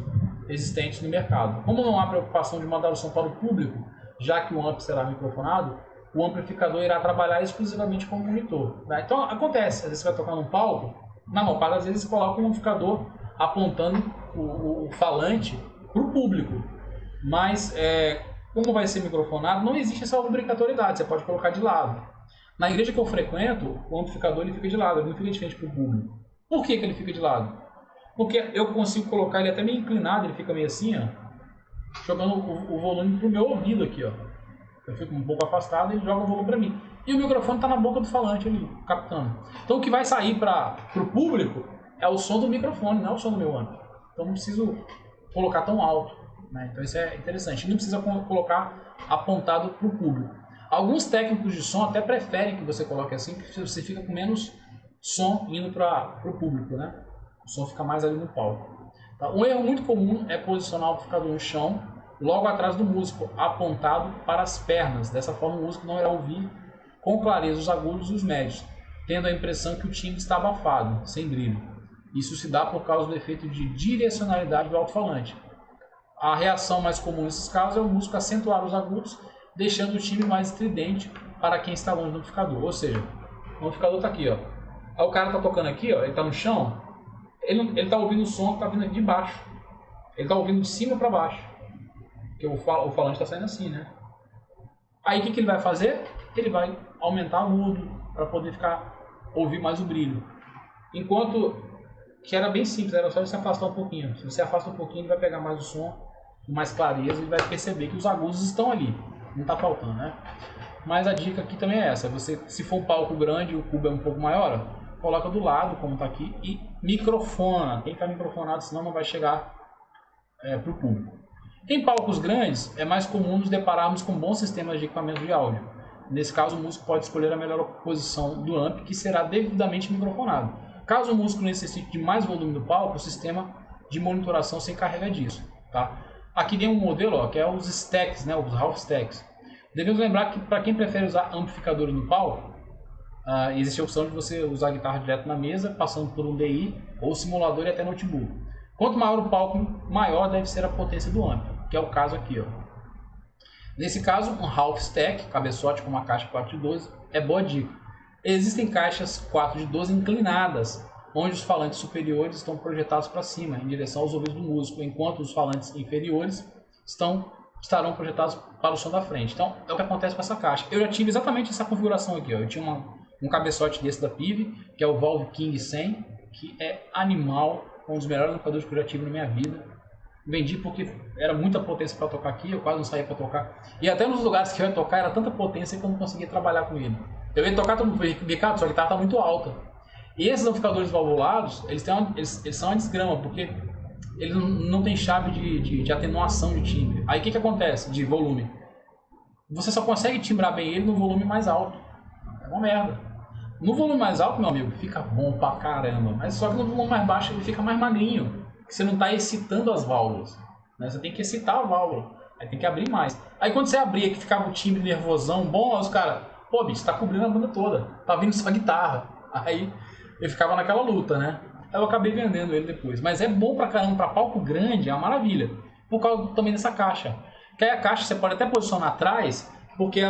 existentes no mercado. Como não há preocupação de mandar o som para o público, já que o amp será microfonado, o amplificador irá trabalhar exclusivamente com o monitor. Tá? Então acontece, às vezes você vai tocar num palco, na maior parte das vezes você coloca um amplificador apontando o falante para o público. Mas como vai ser microfonado, não existe essa obrigatoriedade, você pode colocar de lado. Na igreja que eu frequento, o amplificador ele fica de lado, ele não fica de frente para o público. Por que ele fica de lado? Porque eu consigo colocar ele até meio inclinado, ele fica meio assim, ó, jogando o volume pro meu ouvido aqui, ó. Eu fico um pouco afastado e ele joga o volume para mim. E o microfone está na boca do falante ali, captando. Então o que vai sair para o público é o som do microfone, não é o som do meu amp. Então não preciso colocar tão alto, né? Então isso é interessante. Não precisa colocar apontado para o público. Alguns técnicos de som até preferem que você coloque assim, porque você fica com menos som indo para o público, né? O som fica mais ali no palco. Tá? Um erro muito comum é posicionar o amplificador no chão, logo atrás do músico, apontado para as pernas. Dessa forma o músico não irá ouvir com clareza os agudos e os médios, tendo a impressão que o timbre está abafado, sem brilho. Isso se dá por causa do efeito de direcionalidade do alto-falante. A reação mais comum nesses casos é o músico acentuar os agudos, deixando o timbre mais estridente para quem está longe do amplificador. Ou seja, o amplificador está aqui, ó. Aí o cara está tocando aqui, ó, ele está no chão, ele está ouvindo o som que está vindo aqui de baixo. Ele está ouvindo de cima para baixo. Porque o falante está saindo assim, né? Aí o que ele vai fazer? Ele vai aumentar o mudo para poder ouvir mais o brilho. Enquanto que era bem simples, era só ele se afastar um pouquinho. Se você afasta um pouquinho, ele vai pegar mais o som, com mais clareza, e vai perceber que os agudos estão ali. Não está faltando, né? Mas a dica aqui também é essa. Você, se for um palco grande e o cubo é um pouco maior, ó, coloca do lado, como está aqui, e microfona. Tem que estar microfonado, senão não vai chegar para o público. Em palcos grandes, é mais comum nos depararmos com bons sistemas de equipamento de áudio. Nesse caso, o músico pode escolher a melhor posição do amp, que será devidamente microfonado. Caso o músico necessite de mais volume do palco, o sistema de monitoração se encarrega disso. Tá? Aqui tem um modelo, ó, que é os stacks, né, os half stacks. Devemos lembrar que para quem prefere usar amplificadores no palco, existe a opção de você usar a guitarra direto na mesa, passando por um DI ou simulador e até notebook. Quanto maior o palco, maior deve ser a potência do amp, que é o caso aqui, ó. Nesse caso, um half stack, cabeçote com uma caixa 4 de 12, é boa dica. Existem caixas 4 de 12 inclinadas, onde os falantes superiores estão projetados para cima, em direção aos ouvidos do músico, enquanto os falantes inferiores estarão projetados para o som da frente. Então, é o que acontece com essa caixa. Eu já tive exatamente essa configuração aqui, ó. Eu tinha um cabeçote desse da PIV, que é o Valve King 100, que é animal, um dos melhores amplificadores que eu já tive na minha vida. Vendi porque era muita potência para tocar aqui, eu quase não saía para tocar. E até nos lugares que eu ia tocar era tanta potência que eu não conseguia trabalhar com ele. Eu ia tocar, todo mundo falou, Ricardo, sua guitarra está muito alta. E esses amplificadores valvulados, eles são uma desgrama, porque eles não tem chave de atenuação de timbre. Aí o que acontece de volume? Você só consegue timbrar bem ele no volume mais alto. É uma merda. No volume mais alto, meu amigo, fica bom pra caramba. Mas só que no volume mais baixo ele fica mais magrinho. Você não está excitando as válvulas, né? Você tem que excitar a válvula. Aí tem que abrir mais. Aí quando você abria que ficava o timbre nervosão bom, os caras, pô, bicho, tá cobrindo a banda toda. Tá vindo só a guitarra. Aí eu ficava naquela luta, né? Aí eu acabei vendendo ele depois. Mas é bom pra caramba, pra palco grande, é uma maravilha. Por causa também dessa caixa. Que aí a caixa você pode até posicionar atrás, porque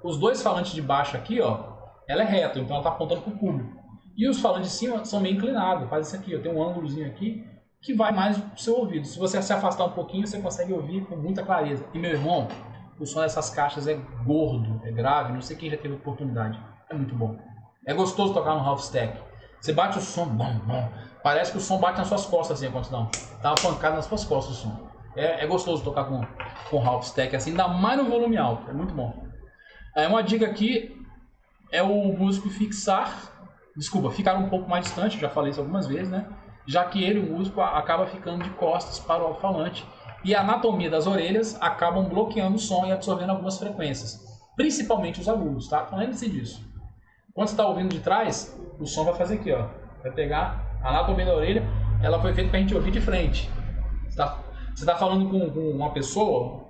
os dois falantes de baixo aqui, ó, ela é reta, então ela tá apontando pro público. E os falantes de cima são meio inclinados. Faz isso aqui, ó, tem um ângulozinho aqui que vai mais pro seu ouvido. Se você se afastar um pouquinho, você consegue ouvir com muita clareza. E meu irmão, o som dessas caixas é gordo, é grave, não sei quem já teve oportunidade. É muito bom. É gostoso tocar no half stack. Você bate o som, bom, parece que o som bate nas suas costas assim, quando não. Dá uma pancada nas suas costas o som. É gostoso tocar com half stack assim, ainda mais no volume alto, é muito bom. Aí uma dica aqui é o músico ficar um pouco mais distante, eu já falei isso algumas vezes, né? Já que ele, o músico, acaba ficando de costas para o alto-falante e a anatomia das orelhas acabam bloqueando o som e absorvendo algumas frequências, principalmente os agudos, tá? Então lembre-se disso. Quando você está ouvindo de trás, o som vai fazer aqui, ó. Vai pegar a anatomia da orelha, ela foi feita para a gente ouvir de frente. Você Você tá falando com uma pessoa,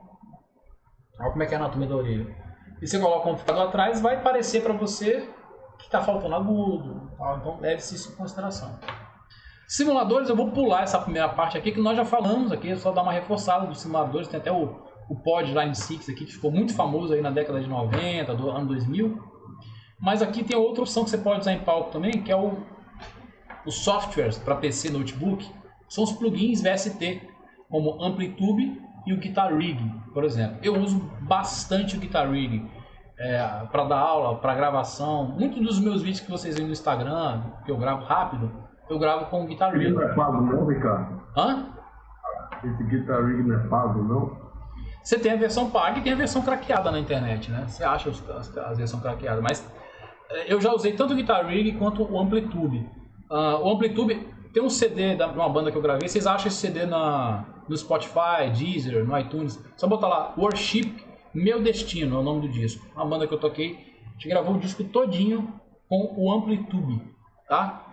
olha como é que é a anatomia da orelha. E você coloca o amplificador atrás, vai parecer para você que está faltando agudo. Tá? Então leve-se isso em consideração. Simuladores, eu vou pular essa primeira parte aqui que nós já falamos aqui, só dar uma reforçada dos simuladores. Tem até o Pod Line 6 aqui que ficou muito famoso aí na década de 90, do ano 2000. Mas aqui tem outra opção que você pode usar em palco também, que é os softwares para PC, notebook, são os plugins VST, como Amplitube e o Guitar Rig, por exemplo. Eu uso bastante o Guitar Rig para dar aula, para gravação. Muitos dos meus vídeos que vocês veem no Instagram, que eu gravo rápido, eu gravo com o Guitar Rig. Não é pago não, Ricardo? Hã? Esse Guitar Rig não é pago não? Você tem a versão paga e tem a versão craqueada na internet, né? Você acha a versão craqueada, mas eu já usei tanto o Guitar Rig quanto o Amplitube. O Amplitube tem um CD de uma banda que eu gravei. Vocês acham esse CD no Spotify, Deezer, no iTunes? Só botar lá, Worship Meu Destino, é o nome do disco. Uma banda que eu toquei. A gente gravou o disco todinho com o Amplitube, tá?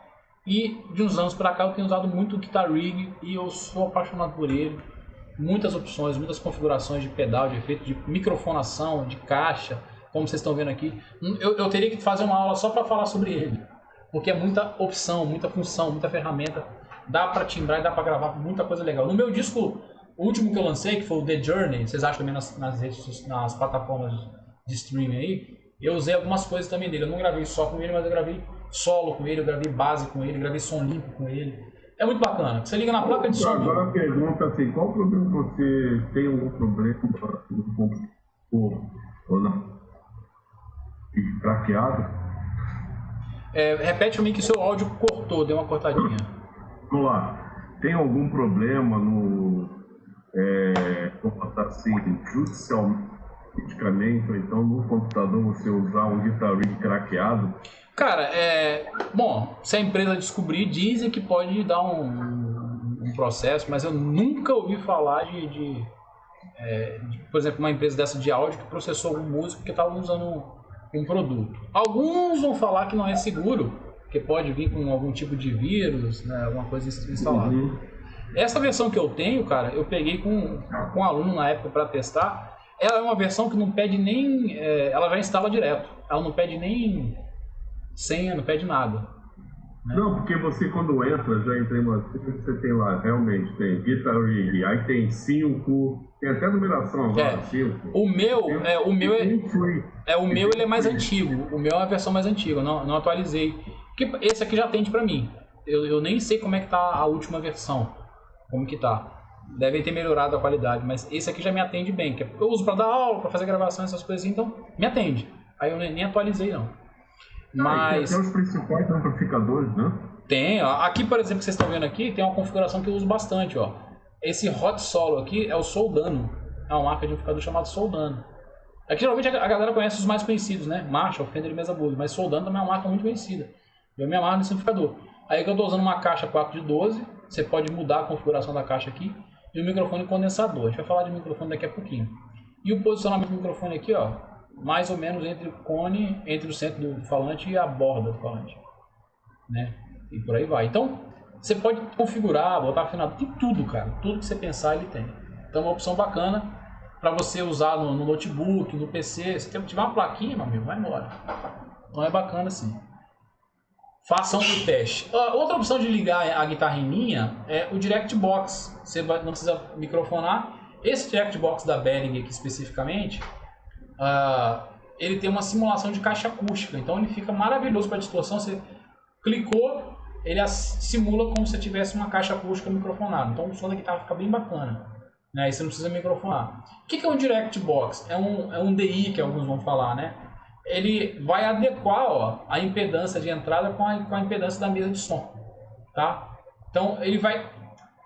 E de uns anos pra cá eu tenho usado muito o Guitar Rig e eu sou apaixonado por ele. Muitas opções, muitas configurações de pedal, de efeito, de microfonação, de caixa, como vocês estão vendo aqui. Eu teria que fazer uma aula só para falar sobre ele, porque é muita opção, muita função, muita ferramenta. Dá para timbrar e dá para gravar muita coisa legal. No meu disco, o último que eu lancei, que foi o The Journey, vocês acham também nas plataformas de streaming aí, eu usei algumas coisas também dele. Eu não gravei só com ele, mas eu gravei solo com ele, eu gravei base com ele, gravei som limpo com ele. É muito bacana. Você liga na placa de som. Agora a pergunta assim, qual o problema você tem algum problema no computador ou não? Craqueado? Repete para mim que seu áudio cortou, deu uma cortadinha. Vamos lá. Tem algum problema no assim, judicialmente, ou então no computador você usar um Guitar Rig craqueado? Cara, bom, se a empresa descobrir, dizem que pode dar um processo, mas eu nunca ouvi falar de por exemplo, uma empresa dessa de áudio que processou um músico que estava usando um produto. Alguns vão falar que não é seguro, que pode vir com algum tipo de vírus, né, alguma coisa instalada. Uhum. Essa versão que eu tenho, cara, eu peguei com um aluno na época para testar. Ela é uma versão que não pede nem... ela já instala direto. Ela não pede nem senha, não pede nada. Né? Não, porque você quando entra, já entrei você tem lá, realmente, tem Guitar Rig, aí tem 5, tem até numeração agora, 5. O meu ele é mais antigo, o meu é a versão mais antiga, eu não atualizei. Porque esse aqui já atende pra mim. Eu nem sei como é que tá a última versão, como que tá. Devem ter melhorado a qualidade, mas esse aqui já me atende bem. Que eu uso pra dar aula, pra fazer gravação, essas coisas assim, então me atende. Aí eu nem atualizei não. Mas tem os principais amplificadores, né? Tem, ó. Aqui por exemplo que vocês estão vendo aqui, tem uma configuração que eu uso bastante, ó. Esse Hot Solo aqui é o Soldano, é uma marca de amplificador chamado Soldano. Aqui geralmente a galera conhece os mais conhecidos, né? Marshall, Fender e Mesa Bug, mas Soldano também é uma marca muito conhecida. Eu me amarro nesse amplificador. Aí que eu estou usando uma caixa 4 de 12, você pode mudar a configuração da caixa aqui, e o microfone condensador. A gente vai falar de microfone daqui a pouquinho. E o posicionamento do microfone aqui, ó, mais ou menos entre o cone, entre o centro do falante e a borda do falante, né? E por aí vai. Então, você pode configurar, botar afinado, tem tudo, cara. Tudo que você pensar, ele tem. Então, é uma opção bacana para você usar no notebook, no PC. Se tiver uma plaquinha, meu amigo, vai embora. Então, é bacana assim. Façam o teste. Outra opção de ligar a guitarra em linha é o Direct Box. Você não precisa microfonar. Esse Direct Box da Behringer aqui especificamente, ele tem uma simulação de caixa acústica. Então ele fica maravilhoso para distorção. Você clicou, ele simula como se tivesse uma caixa acústica microfonada. Então o som da guitarra fica bem bacana, né? Aí você não precisa microfonar. O que é um Direct Box? É um DI que alguns vão falar, né? Ele vai adequar, ó, a impedância de entrada com a impedância da mesa de som, tá? Então ele vai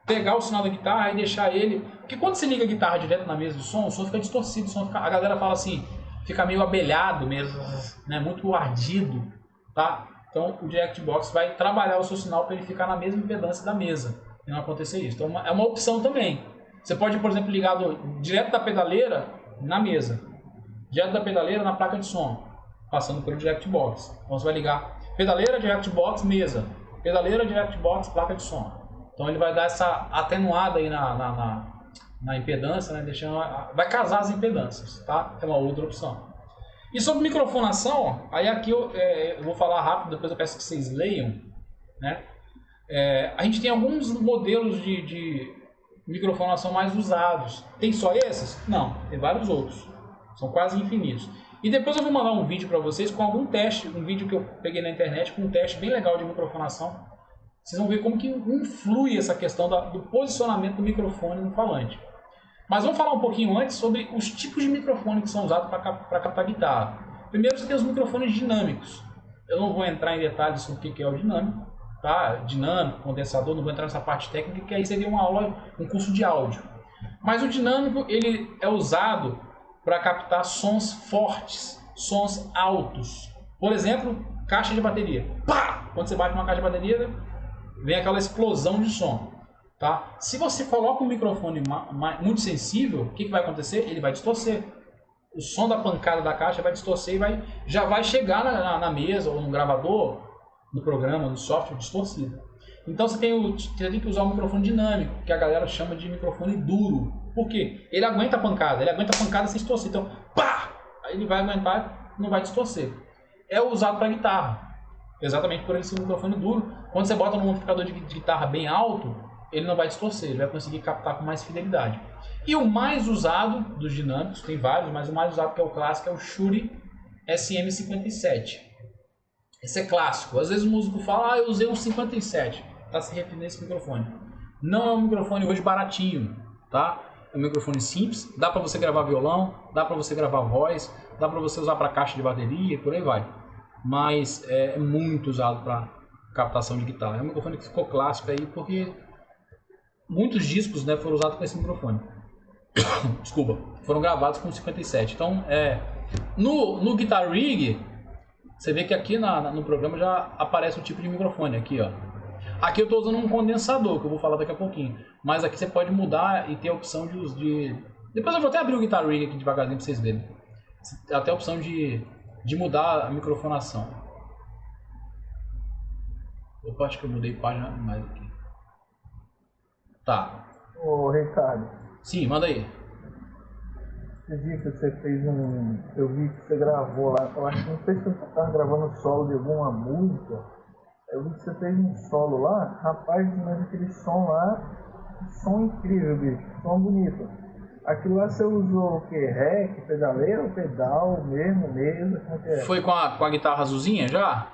pegar o sinal da guitarra e deixar ele... Porque quando você liga a guitarra direto na mesa de som, o som fica distorcido, a galera fala assim, fica meio abelhado mesmo, né? Muito ardido, tá? Então o Direct Box vai trabalhar o seu sinal para ele ficar na mesma impedância da mesa e não acontecer isso. Então é uma opção também. Você pode, por exemplo, ligar direto da pedaleira na mesa, direto da pedaleira na placa de som, passando pelo Direct Box. Então você vai ligar pedaleira, Direct Box, mesa. Pedaleira, Direct Box, placa de som. Então ele vai dar essa atenuada aí na impedância, né? Deixando, vai casar as impedâncias, tá? É uma outra opção. E sobre microfonação, aí aqui eu vou falar rápido, depois eu peço que vocês leiam, né? A gente tem alguns modelos de microfonação mais usados. Tem só esses? Não, tem vários outros. São quase infinitos. E depois eu vou mandar um vídeo para vocês com algum teste, um vídeo que eu peguei na internet com um teste bem legal de microfonação. Vocês vão ver como que influi essa questão do posicionamento do microfone no falante. Mas vamos falar um pouquinho antes sobre os tipos de microfone que são usados para captar guitarra. Primeiro você tem os microfones dinâmicos. Eu não vou entrar em detalhes sobre o que é o dinâmico, tá? Dinâmico, condensador, não vou entrar nessa parte técnica, que aí seria uma aula, um curso de áudio. Mas o dinâmico ele é usado para captar sons fortes, sons altos. Por exemplo, caixa de bateria. Pá! Quando você bate uma caixa de bateria, vem aquela explosão de som. Tá? Se você coloca um microfone muito sensível, o que vai acontecer? Ele vai distorcer. O som da pancada da caixa vai distorcer e já vai chegar na mesa ou no gravador, no programa, no software distorcido. Então você tem que usar um microfone dinâmico, que a galera chama de microfone duro. Por quê? Ele aguenta a pancada sem distorcer. Então, pá! Aí ele vai aguentar, não vai distorcer. É usado para guitarra, exatamente por ele ser um microfone duro. Quando você bota num amplificador de guitarra bem alto, ele não vai distorcer, ele vai conseguir captar com mais fidelidade. E o mais usado dos dinâmicos, tem vários, mas o mais usado que é o clássico é o Shure SM57. Esse é clássico. Às vezes o músico fala, eu usei um 57. Está se referindo a esse microfone. Não é um microfone hoje baratinho, tá? É um microfone simples, dá para você gravar violão, dá para você gravar voz, dá para você usar para caixa de bateria, por aí vai. Mas é muito usado para captação de guitarra. É um microfone que ficou clássico aí porque muitos discos, né, foram usados com esse microfone. Desculpa, foram gravados com 57. Então, no Guitar Rig, você vê que aqui no programa já aparece o tipo de microfone. Aqui, ó. Aqui eu estou usando um condensador, que eu vou falar daqui a pouquinho. Mas aqui você pode mudar e ter a opção de... Depois eu vou até abrir o Guitar Rig aqui devagarzinho para vocês verem. Até a opção de mudar a microfonação. Opa, acho que eu mudei página mais aqui. Tá. Ô Ricardo. Sim, manda aí. Esse dia que você fez eu vi que você gravou lá, eu acho que não sei se você estava gravando solo de alguma música. Eu vi que você fez um solo lá, rapaz, mas aquele som lá, som incrível, bicho, som bonito. Aquilo lá você usou o que? Rec, pedaleira ou pedal mesmo, mesa, como que é? Foi com a guitarra azulzinha já?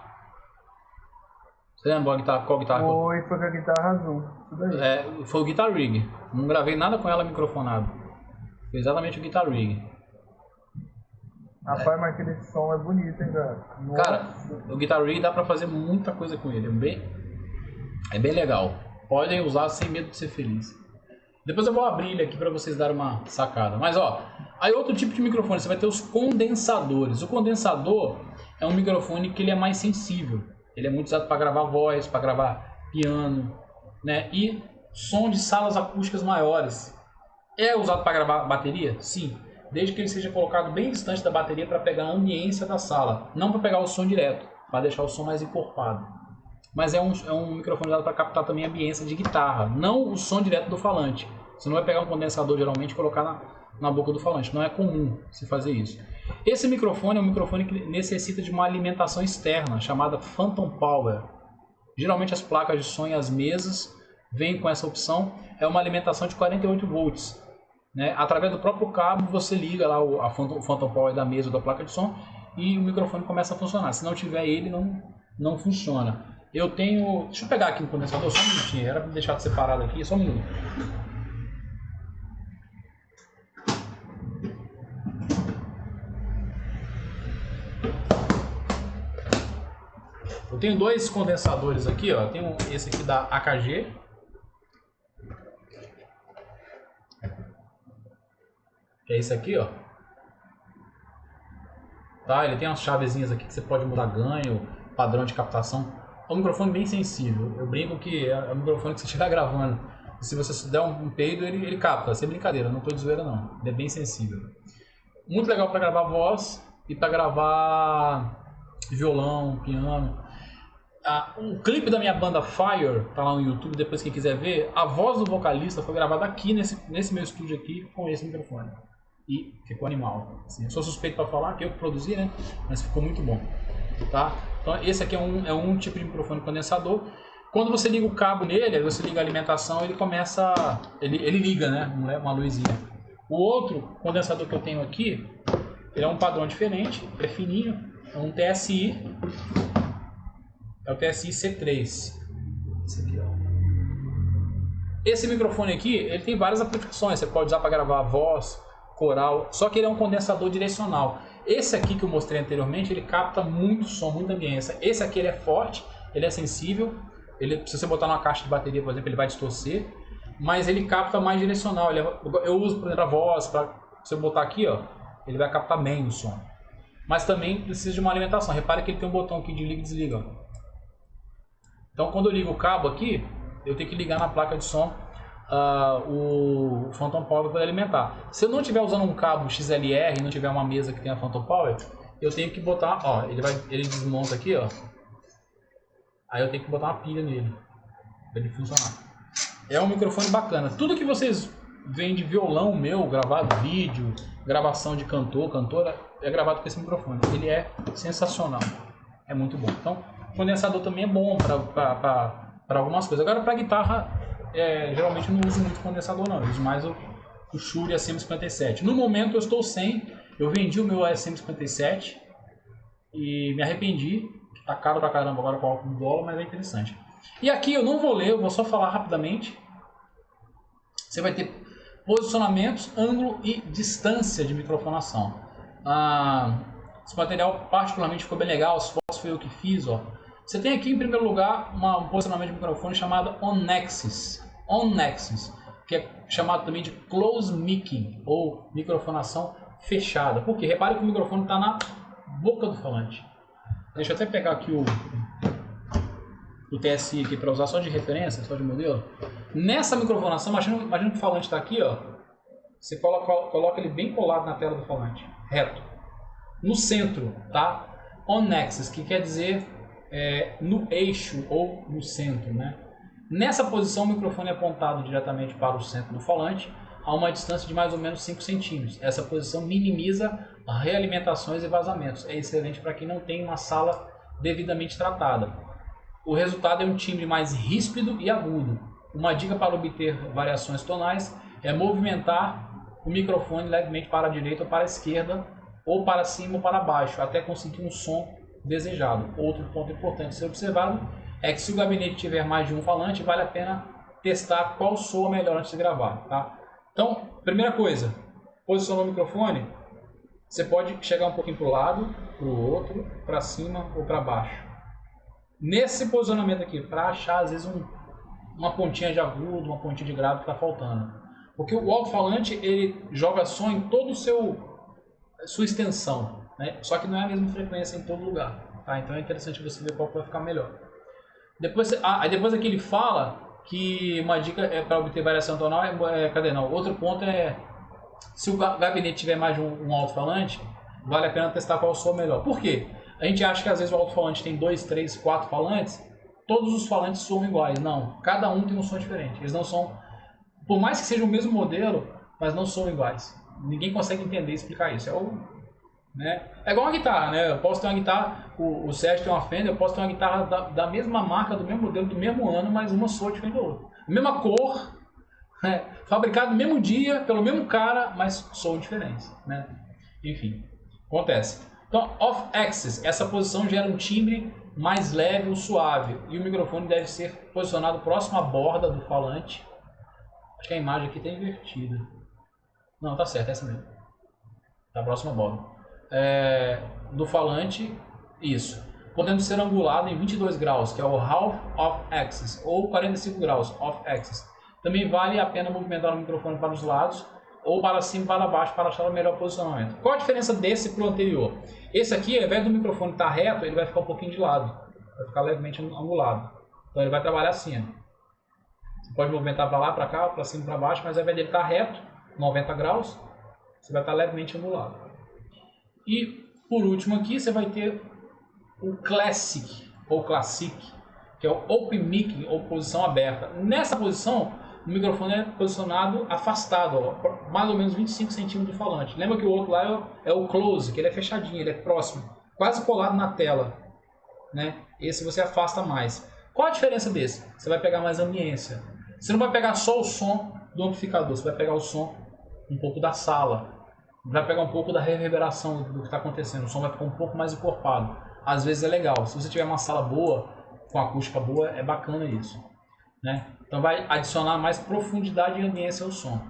Você lembra qual guitarra? Foi com a guitarra azul, isso daí. Foi o Guitar Rig. Não gravei nada com ela microfonado. Foi exatamente o Guitar Rig. Rapaz, mas aquele som é bonito, hein, cara? Nossa. Cara, o Guitar Rig dá pra fazer muita coisa com ele. É bem legal. Podem usar sem medo de ser feliz. Depois eu vou abrir ele aqui pra vocês darem uma sacada. Mas ó, aí outro tipo de microfone, você vai ter os condensadores. O condensador é um microfone que ele é mais sensível. Ele é muito usado para gravar voz, para gravar piano, né? E som de salas acústicas maiores. É usado para gravar bateria? Sim. Desde que ele seja colocado bem distante da bateria para pegar a ambiência da sala. Não para pegar o som direto, para deixar o som mais encorpado. Mas é um microfone usado para captar também a ambiência de guitarra. Não o som direto do falante. Você não vai pegar um condensador geralmente e colocar na boca do falante. Não é comum se fazer isso. Esse microfone é um microfone que necessita de uma alimentação externa, chamada Phantom Power. Geralmente as placas de som e as mesas vêm com essa opção. É uma alimentação de 48 volts. Né? Através do próprio cabo você liga lá a Phantom Power da mesa ou da placa de som e o microfone começa a funcionar. Se não tiver ele, não funciona. Eu tenho... Deixa eu pegar aqui no condensador só um minutinho. Era para deixar separado aqui, só um minuto. Eu tenho dois condensadores aqui, ó. Tem esse aqui da AKG. Que é esse aqui, ó. Tá, ele tem umas chavezinhas aqui que você pode mudar ganho, padrão de captação. É um microfone bem sensível. Eu brinco que é um microfone que você estiver gravando. Se você der um peido, ele capta. Sem brincadeira, não tô de zoeira não. Ele é bem sensível. Muito legal para gravar voz e para gravar violão, piano. um clipe da minha banda Fire, tá lá no YouTube, depois quem quiser ver, a voz do vocalista foi gravada aqui nesse meu estúdio aqui com esse microfone. E ficou animal. Assim, eu sou suspeito para falar, que eu que produzi, né? Mas ficou muito bom. Tá? Então esse aqui é um tipo de microfone condensador. Quando você liga o cabo nele, você liga a alimentação, ele começa, ele liga, né? Uma luzinha. O outro condensador que eu tenho aqui, ele é um padrão diferente, é fininho, é um TSI, é o TSI C3. Esse aqui, ó. Esse microfone aqui, ele tem várias aplicações, você pode usar para gravar voz, coral, só que ele é um condensador direcional. Esse aqui que eu mostrei anteriormente, ele capta muito som, muita ambiência. Esse aqui ele é forte, ele é sensível, se você botar numa caixa de bateria, por exemplo, ele vai distorcer, mas ele capta mais direcional. Eu uso, por exemplo, a voz, se eu botar aqui, ó, ele vai captar bem o som. Mas também precisa de uma alimentação. Repare que ele tem um botão aqui de liga e desliga. Então quando eu ligo o cabo aqui, eu tenho que ligar na placa de som o Phantom Power para poder alimentar. Se eu não estiver usando um cabo XLR e não tiver uma mesa que tenha Phantom Power, eu tenho que botar, ó, ele desmonta aqui, ó. Aí eu tenho que botar uma pilha nele para ele funcionar. É um microfone bacana. Tudo que vocês veem de violão meu, gravado vídeo, gravação de cantor, cantora, é gravado com esse microfone. Ele é sensacional. É muito bom. Então, o condensador também é bom para algumas coisas. Agora, para guitarra, geralmente eu não uso muito condensador, não. Eu uso mais o Shure SM57. No momento eu estou sem. Eu vendi o meu SM57 e me arrependi. Tá caro pra caramba agora com o álcool do dólar, mas é interessante. E aqui eu não vou ler, eu vou só falar rapidamente. Você vai ter posicionamentos, ângulo e distância de microfonação. Esse material particularmente ficou bem legal, as fotos foi eu que fiz, ó. Você tem aqui em primeiro lugar um posicionamento de microfone chamado On-Axis, que é chamado também de Close Micing, ou microfonação fechada. Por quê? Repare que o microfone está na boca do falante. Deixa eu até pegar aqui o TSI aqui para usar só de referência, só de modelo. Nessa microfonação, imagina que o falante está aqui, ó. Você coloca ele bem colado na tela do falante, reto. No centro, tá? On-axis, que quer dizer no eixo ou no centro, né? Nessa posição, o microfone é apontado diretamente para o centro do falante, a uma distância de mais ou menos 5 centímetros. Essa posição minimiza realimentações e vazamentos. É excelente para quem não tem uma sala devidamente tratada. O resultado é um timbre mais ríspido e agudo. Uma dica para obter variações tonais é movimentar o microfone levemente para a direita ou para a esquerda, ou para cima ou para baixo, até conseguir um som desejado. Outro ponto importante a ser observado é que se o gabinete tiver mais de um falante, vale a pena testar qual soa melhor antes de gravar, tá? Então, primeira coisa, posicionou o microfone, você pode chegar um pouquinho para o lado, para o outro, para cima ou para baixo. Nesse posicionamento aqui, para achar às vezes uma pontinha de agudo, uma pontinha de grave que está faltando. Porque o alto-falante, ele joga som em toda sua extensão, né? Só que não é a mesma frequência em todo lugar, tá? Então é interessante você ver qual vai ficar melhor. Depois aqui ele fala que uma dica para obter variação tonal outro ponto é, se o gabinete tiver mais de um alto-falante, vale a pena testar qual soa melhor. Por quê? A gente acha que às vezes o alto-falante tem 2, 3, 4 falantes, todos os falantes soam iguais. Não, cada um tem um som diferente. Eles não são, por mais que seja o mesmo modelo, mas não soam iguais. Ninguém consegue entender e explicar isso. É igual uma guitarra, né? Eu posso ter uma guitarra, o Sérgio tem uma Fender, eu posso ter uma guitarra da mesma marca, do mesmo modelo, do mesmo ano, mas uma soa diferente da outra. Mesma cor, fabricado no mesmo dia, pelo mesmo cara, mas soam diferentes, né? Enfim, acontece. Então, off-axis, essa posição gera um timbre mais leve ou suave, e o microfone deve ser posicionado próximo à borda do falante. Acho que a imagem aqui está invertida. Não, tá certo, é essa mesmo. Tá próximo à borda. Do falante, isso. Podendo ser angulado em 22 graus, que é o half off-axis, ou 45 graus off-axis. Também vale a pena movimentar o microfone para os lados, ou para cima e para baixo, para achar o melhor posicionamento. Qual a diferença desse para o anterior? Esse aqui, ao invés do microfone estar reto, ele vai ficar um pouquinho de lado. Vai ficar levemente angulado. Então ele vai trabalhar assim. Você pode movimentar para lá, para cá, para cima e para baixo, mas ao invés dele estar reto, 90 graus, você vai estar levemente angulado. E por último aqui você vai ter o Classic, ou Classic, que é o Open Mic, ou posição aberta. Nessa posição, o microfone é posicionado afastado, ó, mais ou menos 25 centímetros do falante. Lembra que o outro lá é o close, que ele é fechadinho, ele é próximo, quase colado na tela, né? Esse você afasta mais. Qual a diferença desse? Você vai pegar mais ambiência. Você não vai pegar só o som do amplificador, você vai pegar o som um pouco da sala, vai pegar um pouco da reverberação do que está acontecendo, o som vai ficar um pouco mais encorpado. Às vezes é legal, se você tiver uma sala boa, com acústica boa, é bacana isso, né? Então vai adicionar mais profundidade e ambiência ao som.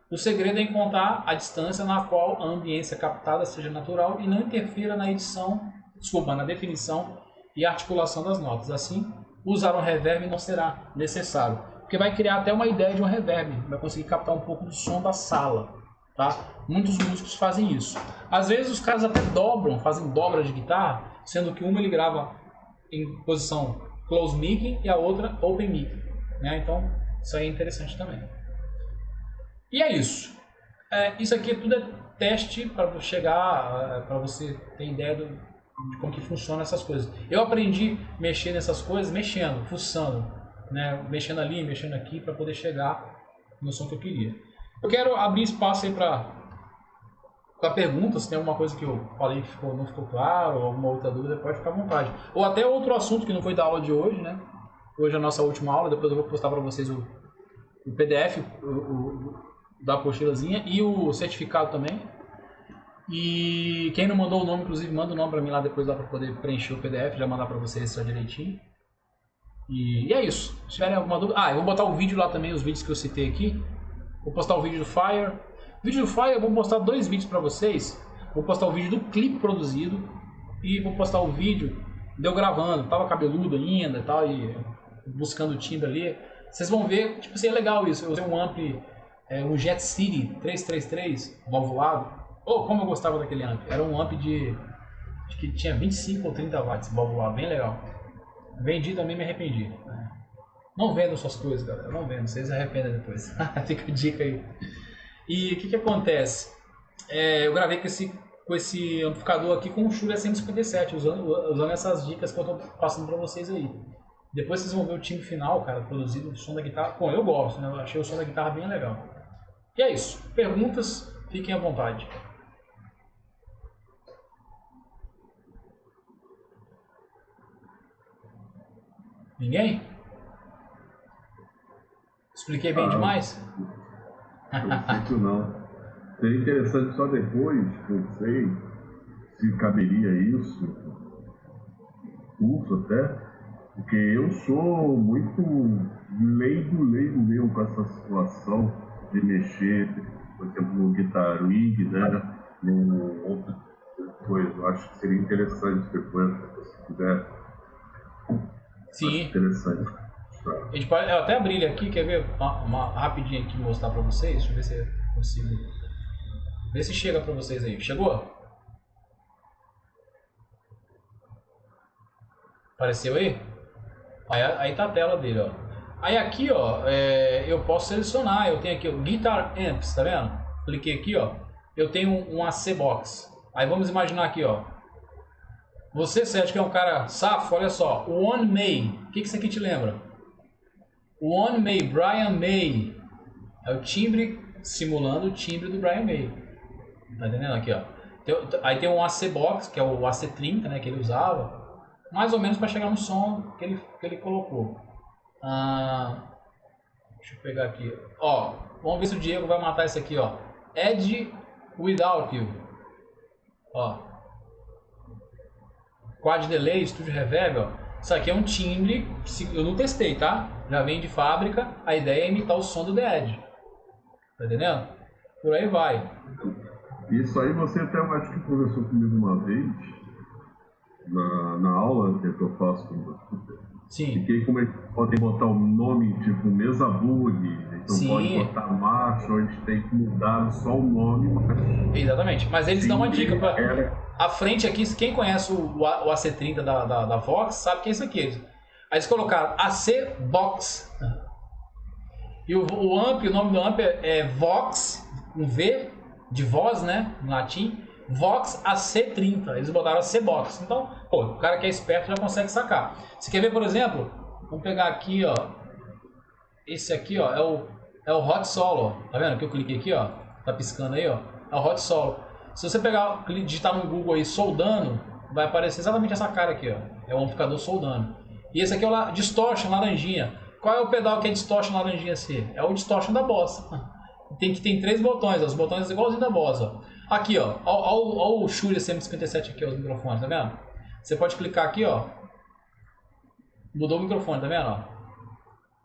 O segredo é encontrar a distância na qual a ambiência captada seja natural e não interfira na na definição e articulação das notas. Assim, usar um reverb não será necessário, porque vai criar até uma ideia de um reverb, vai conseguir captar um pouco do som da sala, tá? Muitos músicos fazem isso. Às vezes os caras até fazem dobra de guitarra, sendo que uma ele grava em posição close mic e a outra open mic, né? Então isso aí é interessante também. E é isso. Isso aqui tudo é teste para chegar, para você ter ideia de como que funciona essas coisas. Eu aprendi a mexer nessas coisas mexendo, fuçando, né? Mexendo ali, mexendo aqui para poder chegar no som que eu queria. Eu quero abrir espaço aí para perguntas, se tem alguma coisa que eu falei que não ficou claro, ou alguma outra dúvida, pode ficar à vontade. Ou até outro assunto que não foi da aula de hoje, né? Hoje é a nossa última aula, depois eu vou postar para vocês o PDF da apostilazinha e o certificado também. E quem não mandou o nome, inclusive, manda o nome para mim lá depois, para poder preencher o PDF, já mandar para vocês já direitinho. E é isso. Se tiverem alguma dúvida... eu vou botar o vídeo lá também, os vídeos que eu citei aqui. Vou postar o vídeo do Fire. Vídeo do Fire, eu vou postar 2 vídeos para vocês. Vou postar o vídeo do clipe produzido e vou postar o vídeo de eu gravando. Tava cabeludo ainda e tal, e buscando o timbre ali. Vocês vão ver, tipo assim, é legal isso. Eu usei um amp, um Jet City 333 valvulado. Como eu gostava daquele amp. Era um amp acho que tinha 25 ou 30 watts valvulado, bem legal. Vendi também, me arrependi. Não vendo suas coisas, galera. Não vendo, vocês se arrependem depois. Fica a dica aí. E o que acontece? Eu gravei com esse amplificador aqui com o Shure SM57, usando essas dicas que eu estou passando para vocês aí. Depois vocês vão ver o timbre final, cara, produzido, o som da guitarra. Bom, eu gosto, né? Eu achei o som da guitarra bem legal. E é isso. Perguntas, fiquem à vontade. Ninguém? Expliquei bem demais? Perfeito, não. Seria interessante só depois, não sei se caberia isso, curso até, porque eu sou muito leigo mesmo com essa situação de mexer, por exemplo, no Guitar Rig, né, no outra coisa. Eu acho que seria interessante depois, se você quiser. Sim. Interessante. A gente pode, eu até abrir ele aqui, quer ver uma rapidinho aqui mostrar pra vocês? Deixa eu ver se eu consigo. Ver se chega pra vocês aí. Chegou? Apareceu aí? Aí tá a tela dele, ó. Aí aqui, ó, eu posso selecionar. Eu tenho aqui o Guitar Amps, tá vendo? Cliquei aqui, ó. Eu tenho um AC Box. Aí vamos imaginar aqui, ó. Você, Sérgio, que é um cara safo, olha só. O One May. O que isso aqui te lembra? O One May, Brian May. É o timbre simulando o timbre do Brian May. Tá entendendo aqui, ó? Aí tem um AC Box, que é o AC30, né, que ele usava. Mais ou menos para chegar no som que ele colocou. Deixa eu pegar aqui. Ó, vamos ver se o Diego vai matar esse aqui, ó. Edge Without You. Ó. Quad Delay, Studio Reverb, ó. Isso aqui é um timbre, eu não testei, tá? Já vem de fábrica, a ideia é imitar o som do The Edge. Tá entendendo? Por aí vai. Isso aí você até acho que conversou comigo uma vez, na aula que eu faço com você. Sim. E que como eles podem botar o nome tipo mesa bug, então sim, pode botar marcha, ou eles têm que mudar só o nome. Exatamente, mas eles dão uma dica para a frente aqui, quem conhece o AC30 da Vox sabe que é isso aqui. Aí eles colocaram AC Box. E o amp, o nome do amp é Vox, um V de voz, né, em latim, Vox AC30. Eles botaram AC Box. Então, pô, o cara que é esperto já consegue sacar. Você quer ver, por exemplo, Vamos pegar aqui, ó. Esse aqui, ó, é o Hot Solo, ó. Tá vendo que eu cliquei aqui, ó? Tá piscando aí, ó. É o Hot Solo. Se você pegar, digitar no Google aí, soldando, vai aparecer exatamente essa cara aqui, ó. É o amplificador soldando. E esse aqui é o Distortion laranjinha. Qual é o pedal que é Distortion laranjinha assim? É o Distortion da Boss. Tem 3 botões, ó. Os botões igualzinho da Boss, ó. Aqui, ó. Ó o Shure SM57 aqui, ó, os microfones, tá vendo? Você pode clicar aqui, ó. Mudou o microfone, tá vendo?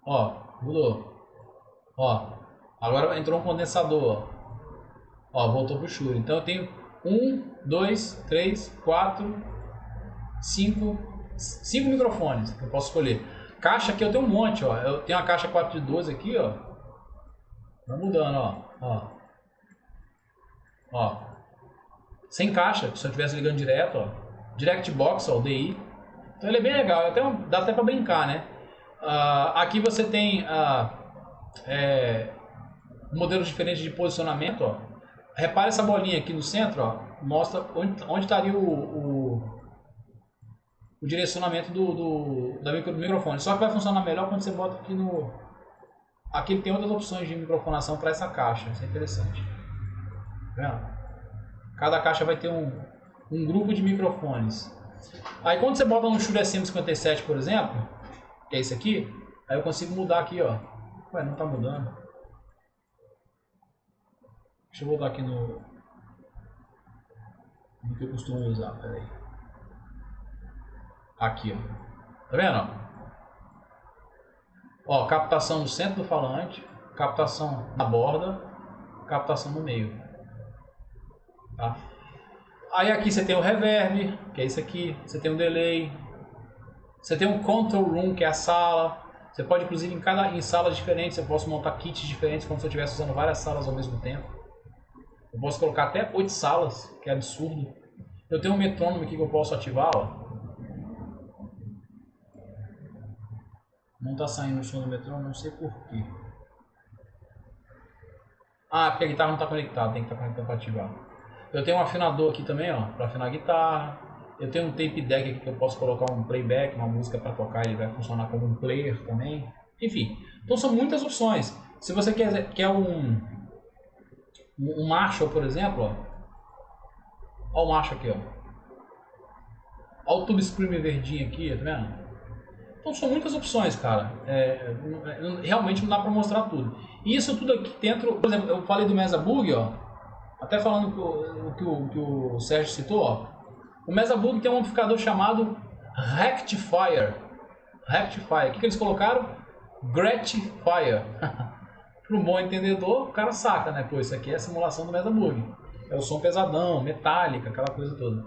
Ó, mudou. Ó, agora entrou um condensador, ó. Ó, voltou pro Shure. Então eu tenho 1, 2, 3, 4, 5 microfones que eu posso escolher. Caixa aqui eu tenho um monte, ó. Eu tenho uma caixa 4 de 12 aqui, ó. Tá mudando, ó. Ó. Sem caixa, se eu estivesse ligando direto, ó. Direct Box, ó, o DI. Então ele é bem legal, dá até pra brincar, né? Aqui você tem modelos diferentes de posicionamento, ó. Repare essa bolinha aqui no centro, ó. Mostra onde estaria o direcionamento do microfone. Só que vai funcionar melhor quando você bota aqui no... Aqui tem outras opções de microfonação para essa caixa. Isso é interessante. Tá vendo? Cada caixa vai ter um grupo de microfones. Aí quando você bota no Shure SM57, por exemplo, que é esse aqui, aí eu consigo mudar aqui, ó. Ué, não tá mudando. Deixa eu voltar aqui no que eu costumo usar, peraí. Aqui, ó. Tá vendo? Ó, captação no centro do falante, captação na borda, captação no meio. Tá? Aí aqui você tem o reverb, que é isso aqui. Você tem o delay. Você tem um control room, que é a sala. Você pode, inclusive, em salas diferentes, eu posso montar kits diferentes, como se eu estivesse usando várias salas ao mesmo tempo. Eu posso colocar até 8 salas, que é absurdo. Eu tenho um metrônomo aqui que eu posso ativar, ó. Não está saindo o som do metrônomo, não sei porquê. Ah, porque a guitarra não está conectada, tem que estar conectada para ativar. Eu tenho um afinador aqui também, ó, para afinar a guitarra. Eu tenho um tape deck aqui que eu posso colocar um playback, uma música para tocar, ele vai funcionar como um player também. Enfim, então são muitas opções. Se você quer um Marshall, por exemplo, ó. Ó o Marshall aqui, ó. Ó o Tube Screamer verdinho aqui, tá vendo? Então são muitas opções, cara. Realmente não dá para mostrar tudo. E isso tudo aqui dentro, por exemplo, eu falei do Mesa Bug, ó. Até falando que o Sérgio citou, ó. O Mesa Bug tem um amplificador chamado Rectifier. Rectifier. O que eles colocaram? Gratifier. Para um bom entendedor, o cara saca, né? Pô, isso aqui é a simulação do Mesa Bug. É o som pesadão, metálica, aquela coisa toda.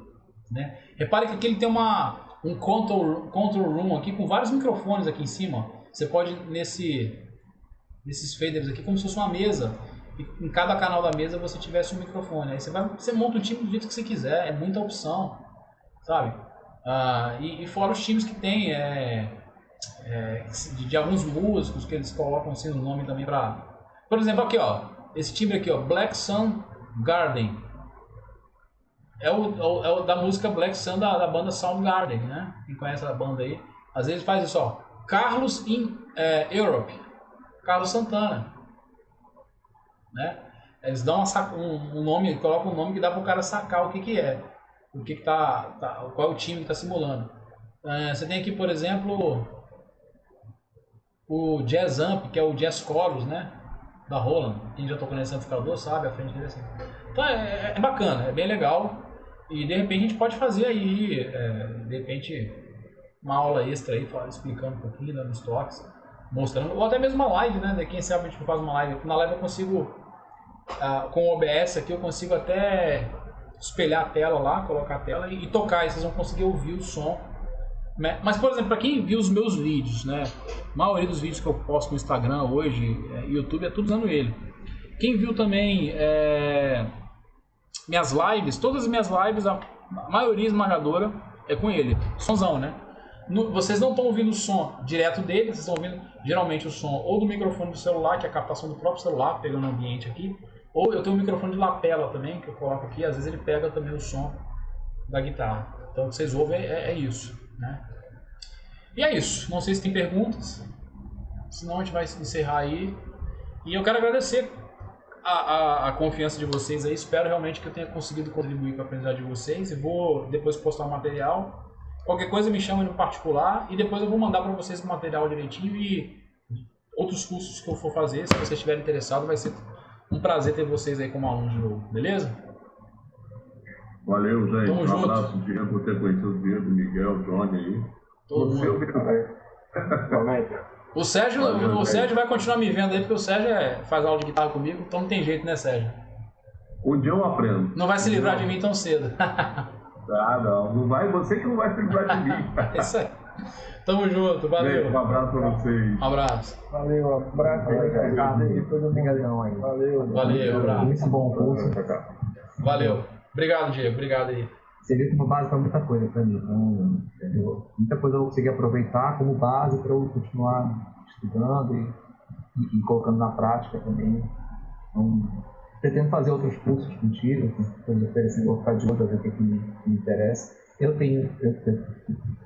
Né? Repare que aqui ele tem um control room aqui com vários microfones aqui em cima. Você pode nesses faders aqui como se fosse uma mesa. E em cada canal da mesa você tivesse um microfone. Aí você monta o time do jeito que você quiser. É muita opção, sabe? E fora os times que tem de alguns músicos que eles colocam assim o nome também para. Por exemplo, aqui ó, esse timbre aqui ó, Black Sun Garden. É o da música Black Sun da banda Soundgarden, né? Quem conhece a banda aí, às vezes faz isso, ó. Carlos in Europe, Carlos Santana, né? Eles dão um nome, colocam um nome que dá para o cara sacar o que é, qual é o time que está simulando. Você tem aqui, por exemplo, o Jazz Amp, que é o Jazz Chorus, né? Da Roland. Quem já tocou nesse amplificador sabe, a frente dele assim. Então é bacana, é bem legal. E de repente a gente pode fazer aí, de repente, uma aula extra aí, explicando um pouquinho, dando os toques, mostrando, ou até mesmo uma live, né? Quem sabe a gente faz uma live. Na live eu consigo, com o OBS aqui, eu consigo até espelhar a tela lá, colocar a tela e tocar, e vocês vão conseguir ouvir o som. Mas, por exemplo, para quem viu os meus vídeos, né? A maioria dos vídeos que eu posto no Instagram hoje, YouTube, é tudo usando ele. Quem viu também minhas lives, todas as minhas lives, a maioria esmagadora é com ele. Sonzão, né? Vocês não estão ouvindo o som direto dele, vocês estão ouvindo geralmente o som ou do microfone do celular, que é a captação do próprio celular, pegando o ambiente aqui, ou eu tenho um microfone de lapela também, que eu coloco aqui, às vezes ele pega também o som da guitarra. Então o que vocês ouvem é isso, né? E é isso. Não sei se tem perguntas. Senão a gente vai encerrar aí. E eu quero agradecer a confiança de vocês aí. Espero realmente que eu tenha conseguido contribuir com a aprendizagem de vocês. E vou depois postar o material. Qualquer coisa me chama no particular. E depois eu vou mandar para vocês o material direitinho. E outros cursos que eu for fazer. Se vocês estiverem interessados, vai ser um prazer ter vocês aí como alunos de novo. Beleza? Valeu, gente. Tamo junto. Abraço, Diego, por ter conhecido o Diego, Miguel, Johnny aí. Todo Você, mundo. O Sérgio vai continuar me vendo aí, porque o Sérgio faz aula de guitarra comigo, então não tem jeito, né, Sérgio? Um dia eu aprendo. Não vai se livrar de mim tão cedo. Não vai, você que não vai se livrar de mim. É isso aí. Tamo junto, valeu. Um abraço pra vocês. Um abraço. Valeu, abraço aí, todo mundo. Obrigadão aí. Valeu, abraço. Muito bom curso. Valeu. Obrigado, Diego. Obrigado aí. Serviu como base para muita coisa para mim. Então, muita coisa eu consegui aproveitar como base para eu continuar estudando e colocando na prática também. Então, pretendo fazer outros cursos contigo, quando oferecer, vou ficar de olho para ver o que me interessa. Eu me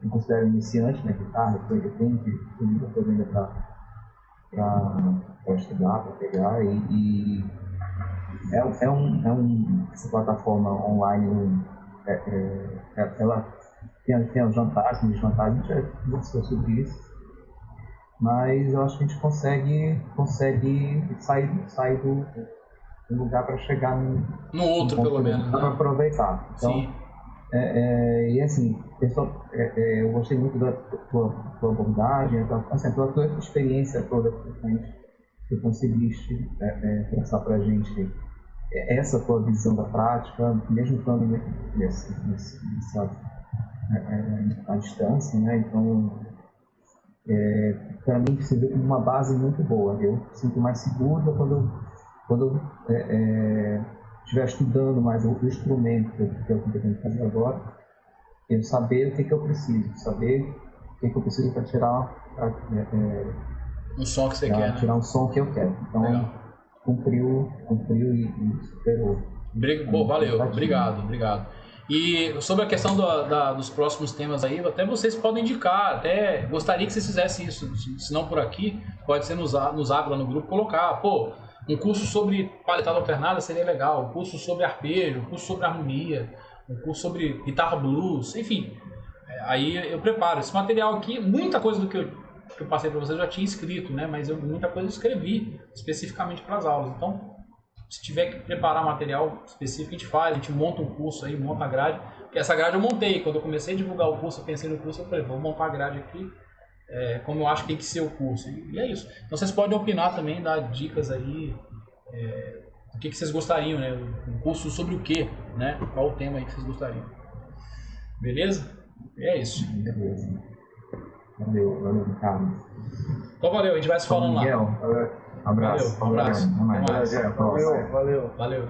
considero iniciante na guitarra, eu tenho muita coisa ainda para estudar, para pegar essa plataforma online, ela tem as vantagens e desvantagens, a gente já conversou sobre isso, mas eu acho que a gente consegue sair do lugar para chegar no outro, pelo menos, né? Para aproveitar. Então, sim. E assim, eu gostei muito da tua abordagem, assim, pela tua experiência toda que conseguiste passar para a gente essa tua visão da prática, mesmo estando à distância, né? Então, para mim, se viu como uma base muito boa. Eu sinto mais seguro quando eu estiver estudando mais o instrumento que eu tenho que fazer agora, eu saber o que eu preciso, saber o que eu preciso para tirar o som que você quer, tirar né? um som que eu quero. Então, legal. Cumpriu e superou. Bom, valeu, obrigado. E sobre a questão dos próximos temas aí, até vocês podem indicar, até gostaria que vocês fizessem isso, se não por aqui, pode ser nos abra lá no grupo, colocar, um curso sobre paletada alternada seria legal, um curso sobre arpejo, um curso sobre harmonia, um curso sobre guitarra blues, enfim. Aí eu preparo esse material aqui, muita coisa do que eu passei para vocês eu já tinha escrito, né? Mas muita coisa eu escrevi especificamente para as aulas. Então, se tiver que preparar material específico, a gente faz, a gente monta um curso aí, monta a grade. Porque essa grade eu montei, quando eu comecei a divulgar o curso, eu pensei no curso, eu falei, vou montar a grade aqui, como eu acho que tem que ser o curso. E é isso. Então vocês podem opinar também, dar dicas aí, do que vocês gostariam, né? Um curso sobre o quê, né? Qual o tema aí que vocês gostariam. Beleza? É isso. Beleza. Valeu, Ricardo. Então valeu, a gente vai se falando lá. Miguel, abraço. Valeu, um abraço. Até mais. Valeu. Valeu.